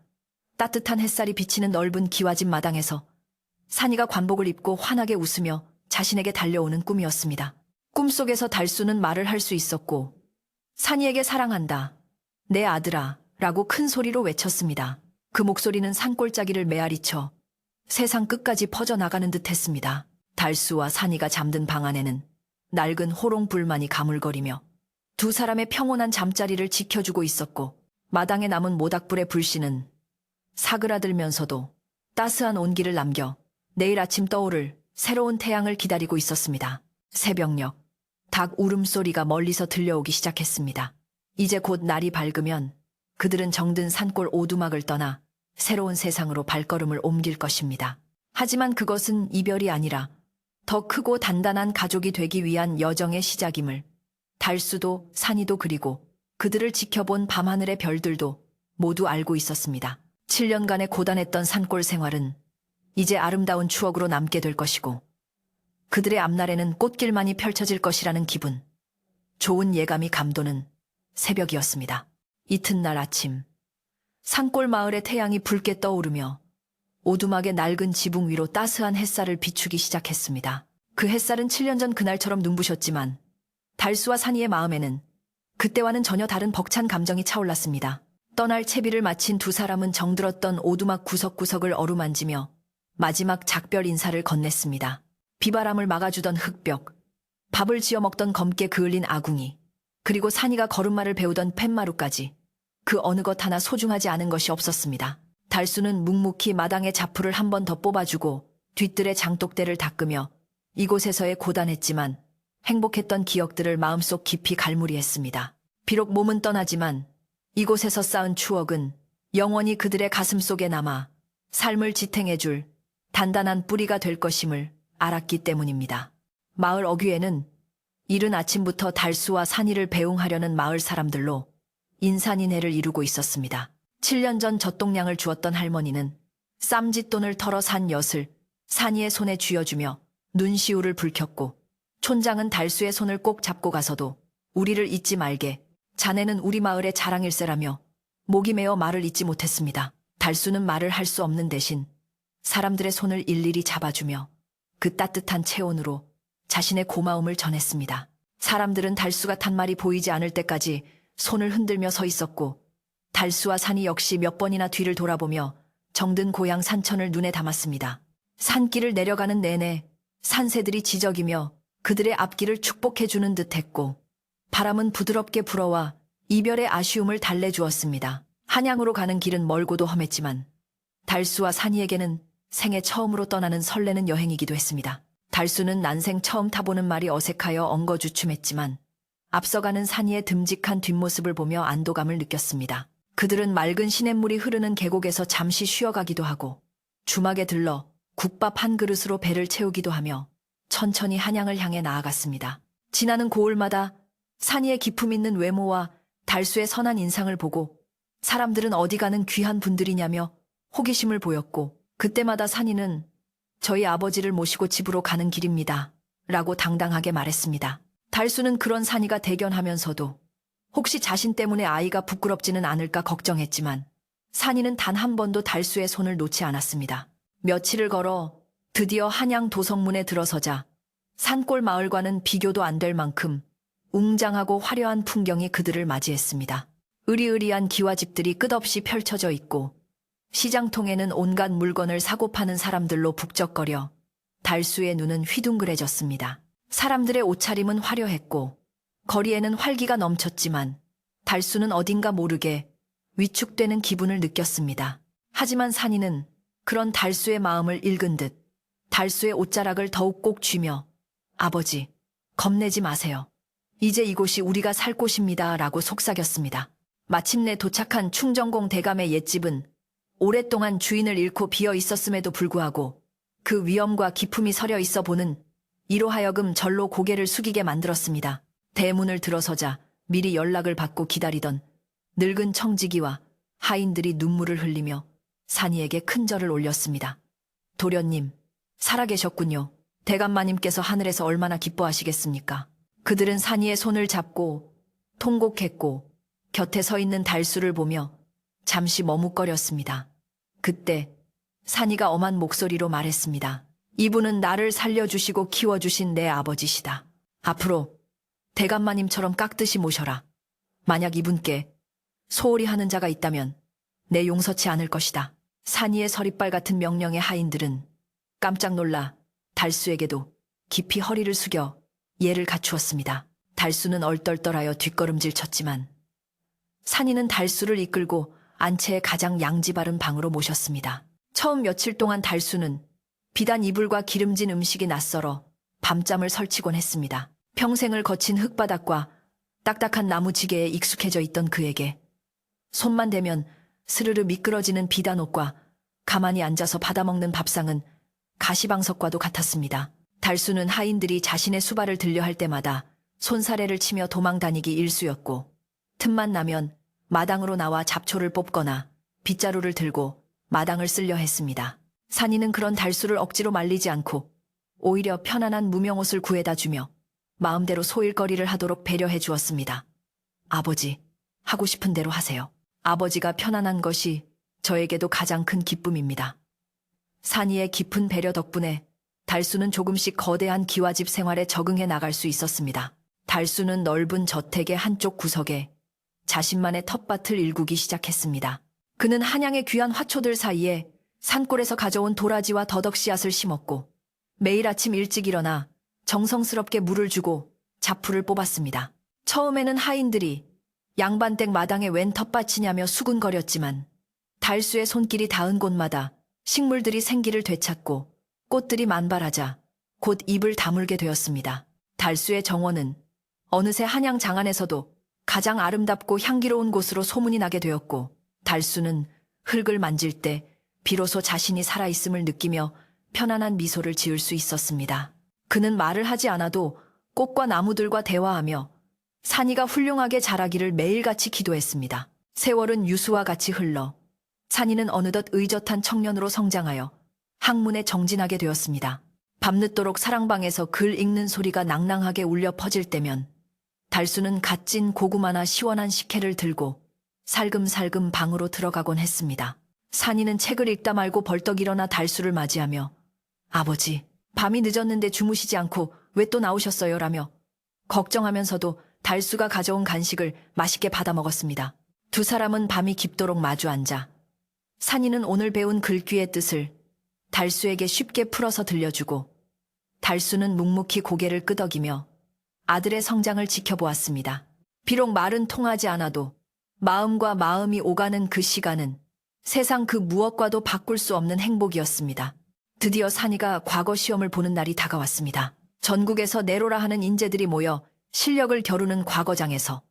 따뜻한 햇살이 비치는 넓은 기와집 마당에서 산이가 관복을 입고 환하게 웃으며 자신에게 달려오는 꿈이었습니다. 꿈속에서 달수는 말을 할 수 있었고 산이에게 사랑한다, 내 아들아 라고 큰 소리로 외쳤습니다. 그 목소리는 산골짜기를 메아리쳐 세상 끝까지 퍼져나가는 듯 했습니다. 달수와 산이가 잠든 방 안에는 낡은 호롱불만이 가물거리며 두 사람의 평온한 잠자리를 지켜주고 있었고 마당에 남은 모닥불의 불씨는 사그라들면서도 따스한 온기를 남겨 내일 아침 떠오를 새로운 태양을 기다리고 있었습니다. 새벽녘, 닭 울음소리가 멀리서 들려오기 시작했습니다. 이제 곧 날이 밝으면 그들은 정든 산골 오두막을 떠나 새로운 세상으로 발걸음을 옮길 것입니다. 하지만 그것은 이별이 아니라 더 크고 단단한 가족이 되기 위한 여정의 시작임을 달수도 산이도 그리고 그들을 지켜본 밤하늘의 별들도 모두 알고 있었습니다. 7년간의 고단했던 산골 생활은 이제 아름다운 추억으로 남게 될 것이고 그들의 앞날에는 꽃길만이 펼쳐질 것이라는 기분, 좋은 예감이 감도는 새벽이었습니다. 이튿날 아침, 산골 마을의 태양이 붉게 떠오르며 오두막의 낡은 지붕 위로 따스한 햇살을 비추기 시작했습니다. 그 햇살은 7년 전 그날처럼 눈부셨지만 달수와 산이의 마음에는 그때와는 전혀 다른 벅찬 감정이 차올랐습니다. 떠날 채비를 마친 두 사람은 정들었던 오두막 구석구석을 어루만지며 마지막 작별 인사를 건넸습니다. 비바람을 막아주던 흙벽, 밥을 지어 먹던 검게 그을린 아궁이, 그리고 산이가 걸음마를 배우던 팻마루까지 그 어느 것 하나 소중하지 않은 것이 없었습니다. 달수는 묵묵히 마당에 자풀을 한 번 더 뽑아주고 뒤뜰에 장독대를 닦으며 이곳에서의 고단했지만 행복했던 기억들을 마음속 깊이 갈무리했습니다. 비록 몸은 떠나지만 이곳에서 쌓은 추억은 영원히 그들의 가슴 속에 남아 삶을 지탱해줄 단단한 뿌리가 될 것임을 알았기 때문입니다. 마을 어귀에는 이른 아침부터 달수와 산이를 배웅하려는 마을 사람들로 인산인해를 이루고 있었습니다. 7년 전 젖동량을 주었던 할머니는 쌈짓돈을 털어 산 엿을 산이의 손에 쥐어주며 눈시울을 붉혔고, 촌장은 달수의 손을 꼭 잡고 가서도 우리를 잊지 말게, 자네는 우리 마을의 자랑일세라며 목이 메어 말을 잇지 못했습니다. 달수는 말을 할 수 없는 대신 사람들의 손을 일일이 잡아주며 그 따뜻한 체온으로 자신의 고마움을 전했습니다. 사람들은 달수가 탄 말이 보이지 않을 때까지 손을 흔들며 서 있었고, 달수와 산이 역시 몇 번이나 뒤를 돌아보며 정든 고향 산천을 눈에 담았습니다. 산길을 내려가는 내내 산새들이 지저귀며 그들의 앞길을 축복해주는 듯했고, 바람은 부드럽게 불어와 이별의 아쉬움을 달래주었습니다. 한양으로 가는 길은 멀고도 험했지만 달수와 산이에게는 생애 처음으로 떠나는 설레는 여행이기도 했습니다. 달수는 난생 처음 타보는 말이 어색하여 엉거주춤했지만 앞서가는 산이의 듬직한 뒷모습을 보며 안도감을 느꼈습니다. 그들은 맑은 시냇물이 흐르는 계곡에서 잠시 쉬어가기도 하고 주막에 들러 국밥 한 그릇으로 배를 채우기도 하며 천천히 한양을 향해 나아갔습니다. 지나는 고을마다 산이의 기품 있는 외모와 달수의 선한 인상을 보고 사람들은 어디 가는 귀한 분들이냐며 호기심을 보였고, 그때마다 산이는 저희 아버지를 모시고 집으로 가는 길입니다 라고 당당하게 말했습니다. 달수는 그런 산이가 대견하면서도 혹시 자신 때문에 아이가 부끄럽지는 않을까 걱정했지만 산이는 단 한 번도 달수의 손을 놓지 않았습니다. 며칠을 걸어 드디어 한양 도성문에 들어서자 산골 마을과는 비교도 안 될 만큼 웅장하고 화려한 풍경이 그들을 맞이했습니다. 으리으리한 기와집들이 끝없이 펼쳐져 있고 시장통에는 온갖 물건을 사고 파는 사람들로 북적거려 달수의 눈은 휘둥그레졌습니다. 사람들의 옷차림은 화려했고 거리에는 활기가 넘쳤지만 달수는 어딘가 모르게 위축되는 기분을 느꼈습니다. 하지만 산이는 그런 달수의 마음을 읽은 듯 달수의 옷자락을 더욱 꼭 쥐며 아버지, 겁내지 마세요. 이제 이곳이 우리가 살 곳입니다 라고 속삭였습니다. 마침내 도착한 충정공 대감의 옛집은 오랫동안 주인을 잃고 비어 있었음에도 불구하고 그 위엄과 기품이 서려 있어 보는 이로 하여금 절로 고개를 숙이게 만들었습니다. 대문을 들어서자 미리 연락을 받고 기다리던 늙은 청지기와 하인들이 눈물을 흘리며 산이에게 큰 절을 올렸습니다. 도련님, 살아계셨군요. 대감마님께서 하늘에서 얼마나 기뻐하시겠습니까? 그들은 산이의 손을 잡고 통곡했고 곁에 서 있는 달수를 보며 잠시 머뭇거렸습니다. 그때 산이가 엄한 목소리로 말했습니다. 이분은 나를 살려주시고 키워주신 내 아버지시다. 앞으로 대감마님처럼 깍듯이 모셔라. 만약 이분께 소홀히 하는 자가 있다면 내 용서치 않을 것이다. 산이의 서리빨 같은 명령의 하인들은 깜짝 놀라 달수에게도 깊이 허리를 숙여 예를 갖추었습니다. 달수는 얼떨떨하여 뒷걸음질 쳤지만 산이는 달수를 이끌고 안채의 가장 양지 바른 방으로 모셨습니다. 처음 며칠 동안 달수는 비단 이불과 기름진 음식이 낯설어 밤잠을 설치곤 했습니다. 평생을 거친 흙바닥과 딱딱한 나무지게에 익숙해져 있던 그에게 손만 대면 스르르 미끄러지는 비단옷과 가만히 앉아서 받아먹는 밥상은 가시방석과도 같았습니다. 달수는 하인들이 자신의 수발을 들려 할 때마다 손사래를 치며 도망다니기 일쑤였고 틈만 나면 마당으로 나와 잡초를 뽑거나 빗자루를 들고 마당을 쓸려 했습니다. 산이는 그런 달수를 억지로 말리지 않고 오히려 편안한 무명옷을 구해다 주며 마음대로 소일거리를 하도록 배려해 주었습니다. 아버지, 하고 싶은 대로 하세요. 아버지가 편안한 것이 저에게도 가장 큰 기쁨입니다. 산이의 깊은 배려 덕분에 달수는 조금씩 거대한 기와집 생활에 적응해 나갈 수 있었습니다. 달수는 넓은 저택의 한쪽 구석에 자신만의 텃밭을 일구기 시작했습니다. 그는 한양의 귀한 화초들 사이에 산골에서 가져온 도라지와 더덕씨앗을 심었고 매일 아침 일찍 일어나 정성스럽게 물을 주고 자풀을 뽑았습니다. 처음에는 하인들이 양반댁 마당에 웬 텃밭이냐며 수군거렸지만 달수의 손길이 닿은 곳마다 식물들이 생기를 되찾고 꽃들이 만발하자 곧 입을 다물게 되었습니다. 달수의 정원은 어느새 한양 장안에서도 가장 아름답고 향기로운 곳으로 소문이 나게 되었고, 달수는 흙을 만질 때 비로소 자신이 살아있음을 느끼며 편안한 미소를 지을 수 있었습니다. 그는 말을 하지 않아도 꽃과 나무들과 대화하며 산이가 훌륭하게 자라기를 매일같이 기도했습니다. 세월은 유수와 같이 흘러 산이는 어느덧 의젓한 청년으로 성장하여 학문에 정진하게 되었습니다. 밤늦도록 사랑방에서 글 읽는 소리가 낭낭하게 울려 퍼질 때면 달수는 갓 찐 고구마나 시원한 식혜를 들고 살금살금 방으로 들어가곤 했습니다. 산이는 책을 읽다 말고 벌떡 일어나 달수를 맞이하며 아버지, 밤이 늦었는데 주무시지 않고 왜 또 나오셨어요? 라며 걱정하면서도 달수가 가져온 간식을 맛있게 받아 먹었습니다. 두 사람은 밤이 깊도록 마주 앉아 산이는 오늘 배운 글귀의 뜻을 달수에게 쉽게 풀어서 들려주고 달수는 묵묵히 고개를 끄덕이며 아들의 성장을 지켜보았습니다. 비록 말은 통하지 않아도 마음과 마음이 오가는 그 시간은 세상 그 무엇과도 바꿀 수 없는 행복이었습니다. 드디어 산이가 과거 시험을 보는 날이 다가왔습니다. 전국에서 내로라 하는 인재들이 모여 실력을 겨루는 과거장에서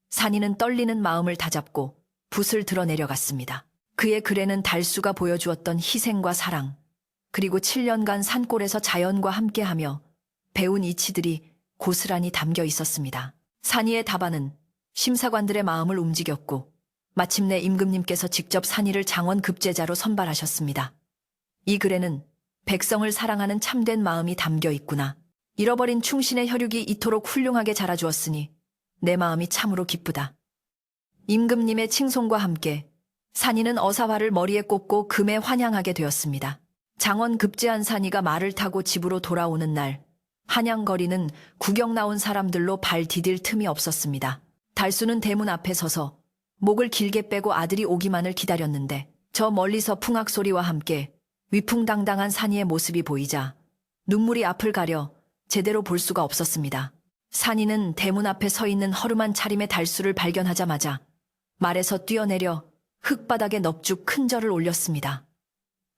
산이는 떨리는 마음을 다잡고 붓을 들어 내려갔습니다. 그의 글에는 달수가 보여주었던 희생과 사랑, 그리고 7년간 산골에서 자연과 함께하며 배운 이치들이 고스란히 담겨 있었습니다. 산이의 답안은 심사관들의 마음을 움직였고 마침내 임금님께서 직접 산이를 장원 급제자로 선발하셨습니다. 이 글에는 백성을 사랑하는 참된 마음이 담겨 있구나. 잃어버린 충신의 혈육이 이토록 훌륭하게 자라주었으니 내 마음이 참으로 기쁘다. 임금님의 칭송과 함께 산이는 어사화를 머리에 꽂고 금에 환향하게 되었습니다. 장원 급제한 산이가 말을 타고 집으로 돌아오는 날, 한양거리는 구경 나온 사람들로 발 디딜 틈이 없었습니다. 달수는 대문 앞에 서서 목을 길게 빼고 아들이 오기만을 기다렸는데 저 멀리서 풍악 소리와 함께 위풍당당한 산이의 모습이 보이자 눈물이 앞을 가려 제대로 볼 수가 없었습니다. 산이는 대문 앞에 서 있는 허름한 차림의 달수를 발견하자마자 말에서 뛰어내려 흙바닥에 넙죽 큰 절을 올렸습니다.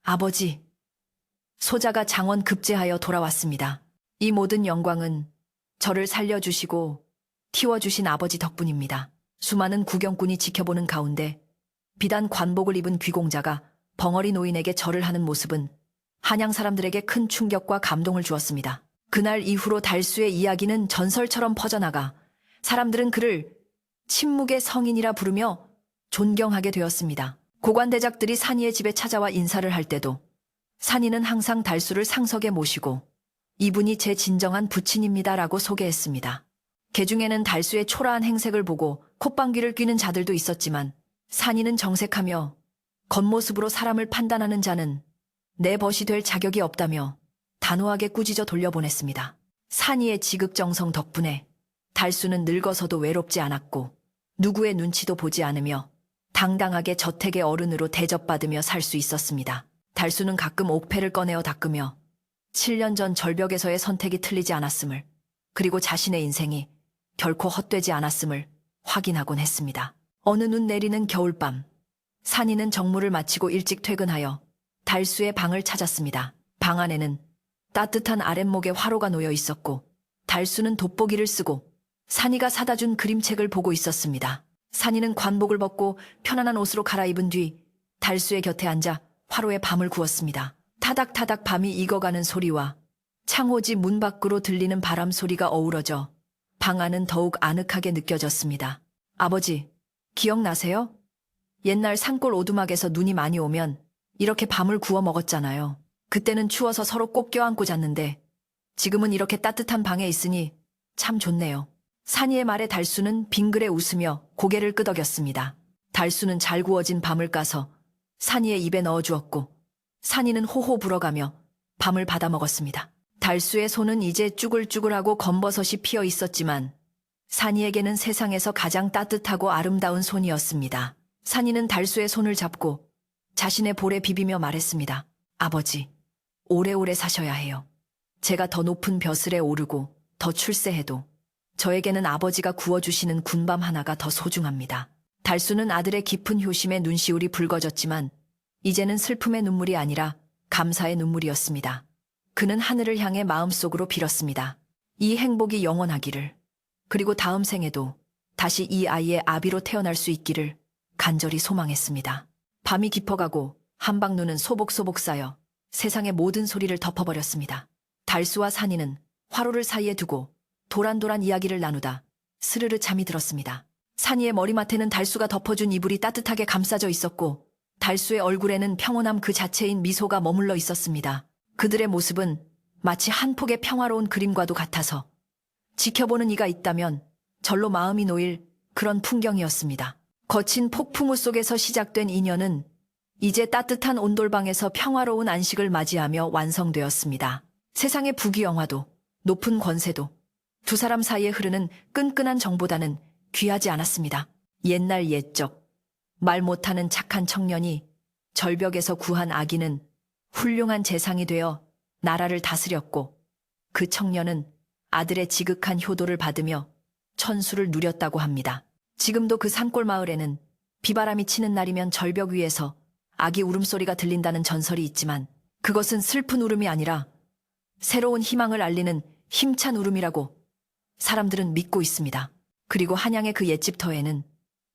아버지, 소자가 장원 급제하여 돌아왔습니다. 이 모든 영광은 저를 살려주시고 키워주신 아버지 덕분입니다. 수많은 구경꾼이 지켜보는 가운데 비단 관복을 입은 귀공자가 벙어리 노인에게 절을 하는 모습은 한양 사람들에게 큰 충격과 감동을 주었습니다. 그날 이후로 달수의 이야기는 전설처럼 퍼져나가 사람들은 그를 침묵의 성인이라 부르며 존경하게 되었습니다. 고관대작들이 산이의 집에 찾아와 인사를 할 때도 산이는 항상 달수를 상석에 모시고 이분이 제 진정한 부친입니다라고 소개했습니다. 개중에는 달수의 초라한 행색을 보고 콧방귀를 뀌는 자들도 있었지만 산이는 정색하며 겉모습으로 사람을 판단하는 자는 내 벗이 될 자격이 없다며 단호하게 꾸짖어 돌려보냈습니다. 산이의 지극정성 덕분에 달수는 늙어서도 외롭지 않았고 누구의 눈치도 보지 않으며 당당하게 저택의 어른으로 대접받으며 살 수 있었습니다. 달수는 가끔 옥패를 꺼내어 닦으며 7년 전 절벽에서의 선택이 틀리지 않았음을, 그리고 자신의 인생이 결코 헛되지 않았음을 확인하곤 했습니다. 어느 눈 내리는 겨울밤, 산이는 정무를 마치고 일찍 퇴근하여 달수의 방을 찾았습니다. 방 안에는 따뜻한 아랫목에 화로가 놓여 있었고 달수는 돋보기를 쓰고 산이가 사다 준 그림책을 보고 있었습니다. 산이는 관복을 벗고 편안한 옷으로 갈아입은 뒤 달수의 곁에 앉아 화로에 밤을 구웠습니다. 타닥타닥 밤이 익어가는 소리와 창호지 문 밖으로 들리는 바람 소리가 어우러져 방 안은 더욱 아늑하게 느껴졌습니다. 아버지, 기억나세요? 옛날 산골 오두막에서 눈이 많이 오면 이렇게 밤을 구워 먹었잖아요. 그때는 추워서 서로 꼭 껴안고 잤는데 지금은 이렇게 따뜻한 방에 있으니 참 좋네요. 산이의 말에 달수는 빙그레 웃으며 고개를 끄덕였습니다. 달수는 잘 구워진 밤을 까서 산이의 입에 넣어주었고 산이는 호호 불어가며 밤을 받아 먹었습니다. 달수의 손은 이제 쭈글쭈글하고 검버섯이 피어 있었지만 산이에게는 세상에서 가장 따뜻하고 아름다운 손이었습니다. 산이는 달수의 손을 잡고 자신의 볼에 비비며 말했습니다. 아버지, 오래오래 사셔야 해요. 제가 더 높은 벼슬에 오르고 더 출세해도 저에게는 아버지가 구워주시는 군밤 하나가 더 소중합니다. 달수는 아들의 깊은 효심에 눈시울이 붉어졌지만 이제는 슬픔의 눈물이 아니라 감사의 눈물이었습니다. 그는 하늘을 향해 마음속으로 빌었습니다. 이 행복이 영원하기를, 그리고 다음 생에도 다시 이 아이의 아비로 태어날 수 있기를 간절히 소망했습니다. 밤이 깊어가고 한방눈은 소복소복 쌓여 세상의 모든 소리를 덮어버렸습니다. 달수와 산이는 화로를 사이에 두고 도란도란 이야기를 나누다 스르르 잠이 들었습니다. 산이의 머리맡에는 달수가 덮어준 이불이 따뜻하게 감싸져 있었고 달수의 얼굴에는 평온함 그 자체인 미소가 머물러 있었습니다. 그들의 모습은 마치 한 폭의 평화로운 그림과도 같아서 지켜보는 이가 있다면 절로 마음이 놓일 그런 풍경이었습니다. 거친 폭풍우 속에서 시작된 인연은 이제 따뜻한 온돌방에서 평화로운 안식을 맞이하며 완성되었습니다. 세상의 부귀영화도 높은 권세도 두 사람 사이에 흐르는 끈끈한 정보다는 귀하지 않았습니다. 옛날 옛적 말 못하는 착한 청년이 절벽에서 구한 아기는 훌륭한 재상이 되어 나라를 다스렸고 그 청년은 아들의 지극한 효도를 받으며 천수를 누렸다고 합니다. 지금도 그 산골 마을에는 비바람이 치는 날이면 절벽 위에서 아기 울음소리가 들린다는 전설이 있지만 그것은 슬픈 울음이 아니라 새로운 희망을 알리는 힘찬 울음이라고 사람들은 믿고 있습니다. 그리고 한양의 그 옛집 터에는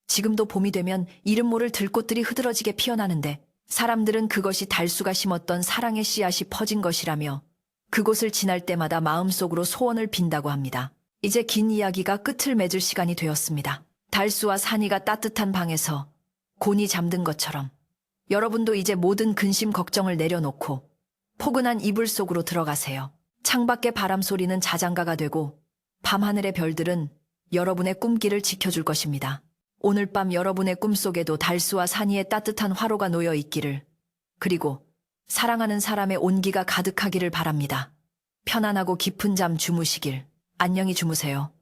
지금도 봄이 되면 이름 모를 들꽃들이 흐드러지게 피어나는데 사람들은 그것이 달수가 심었던 사랑의 씨앗이 퍼진 것이라며 그곳을 지날 때마다 마음속으로 소원을 빈다고 합니다. 이제 긴 이야기가 끝을 맺을 시간이 되었습니다. 달수와 산이가 따뜻한 방에서 곤히 잠든 것처럼 여러분도 이제 모든 근심 걱정을 내려놓고 포근한 이불 속으로 들어가세요. 창밖의 바람 소리는 자장가가 되고 밤하늘의 별들은 여러분의 꿈길을 지켜줄 것입니다. 오늘 밤 여러분의 꿈속에도 달수와 산이의 따뜻한 화로가 놓여 있기를, 그리고 사랑하는 사람의 온기가 가득하기를 바랍니다. 편안하고 깊은 잠 주무시길. 안녕히 주무세요.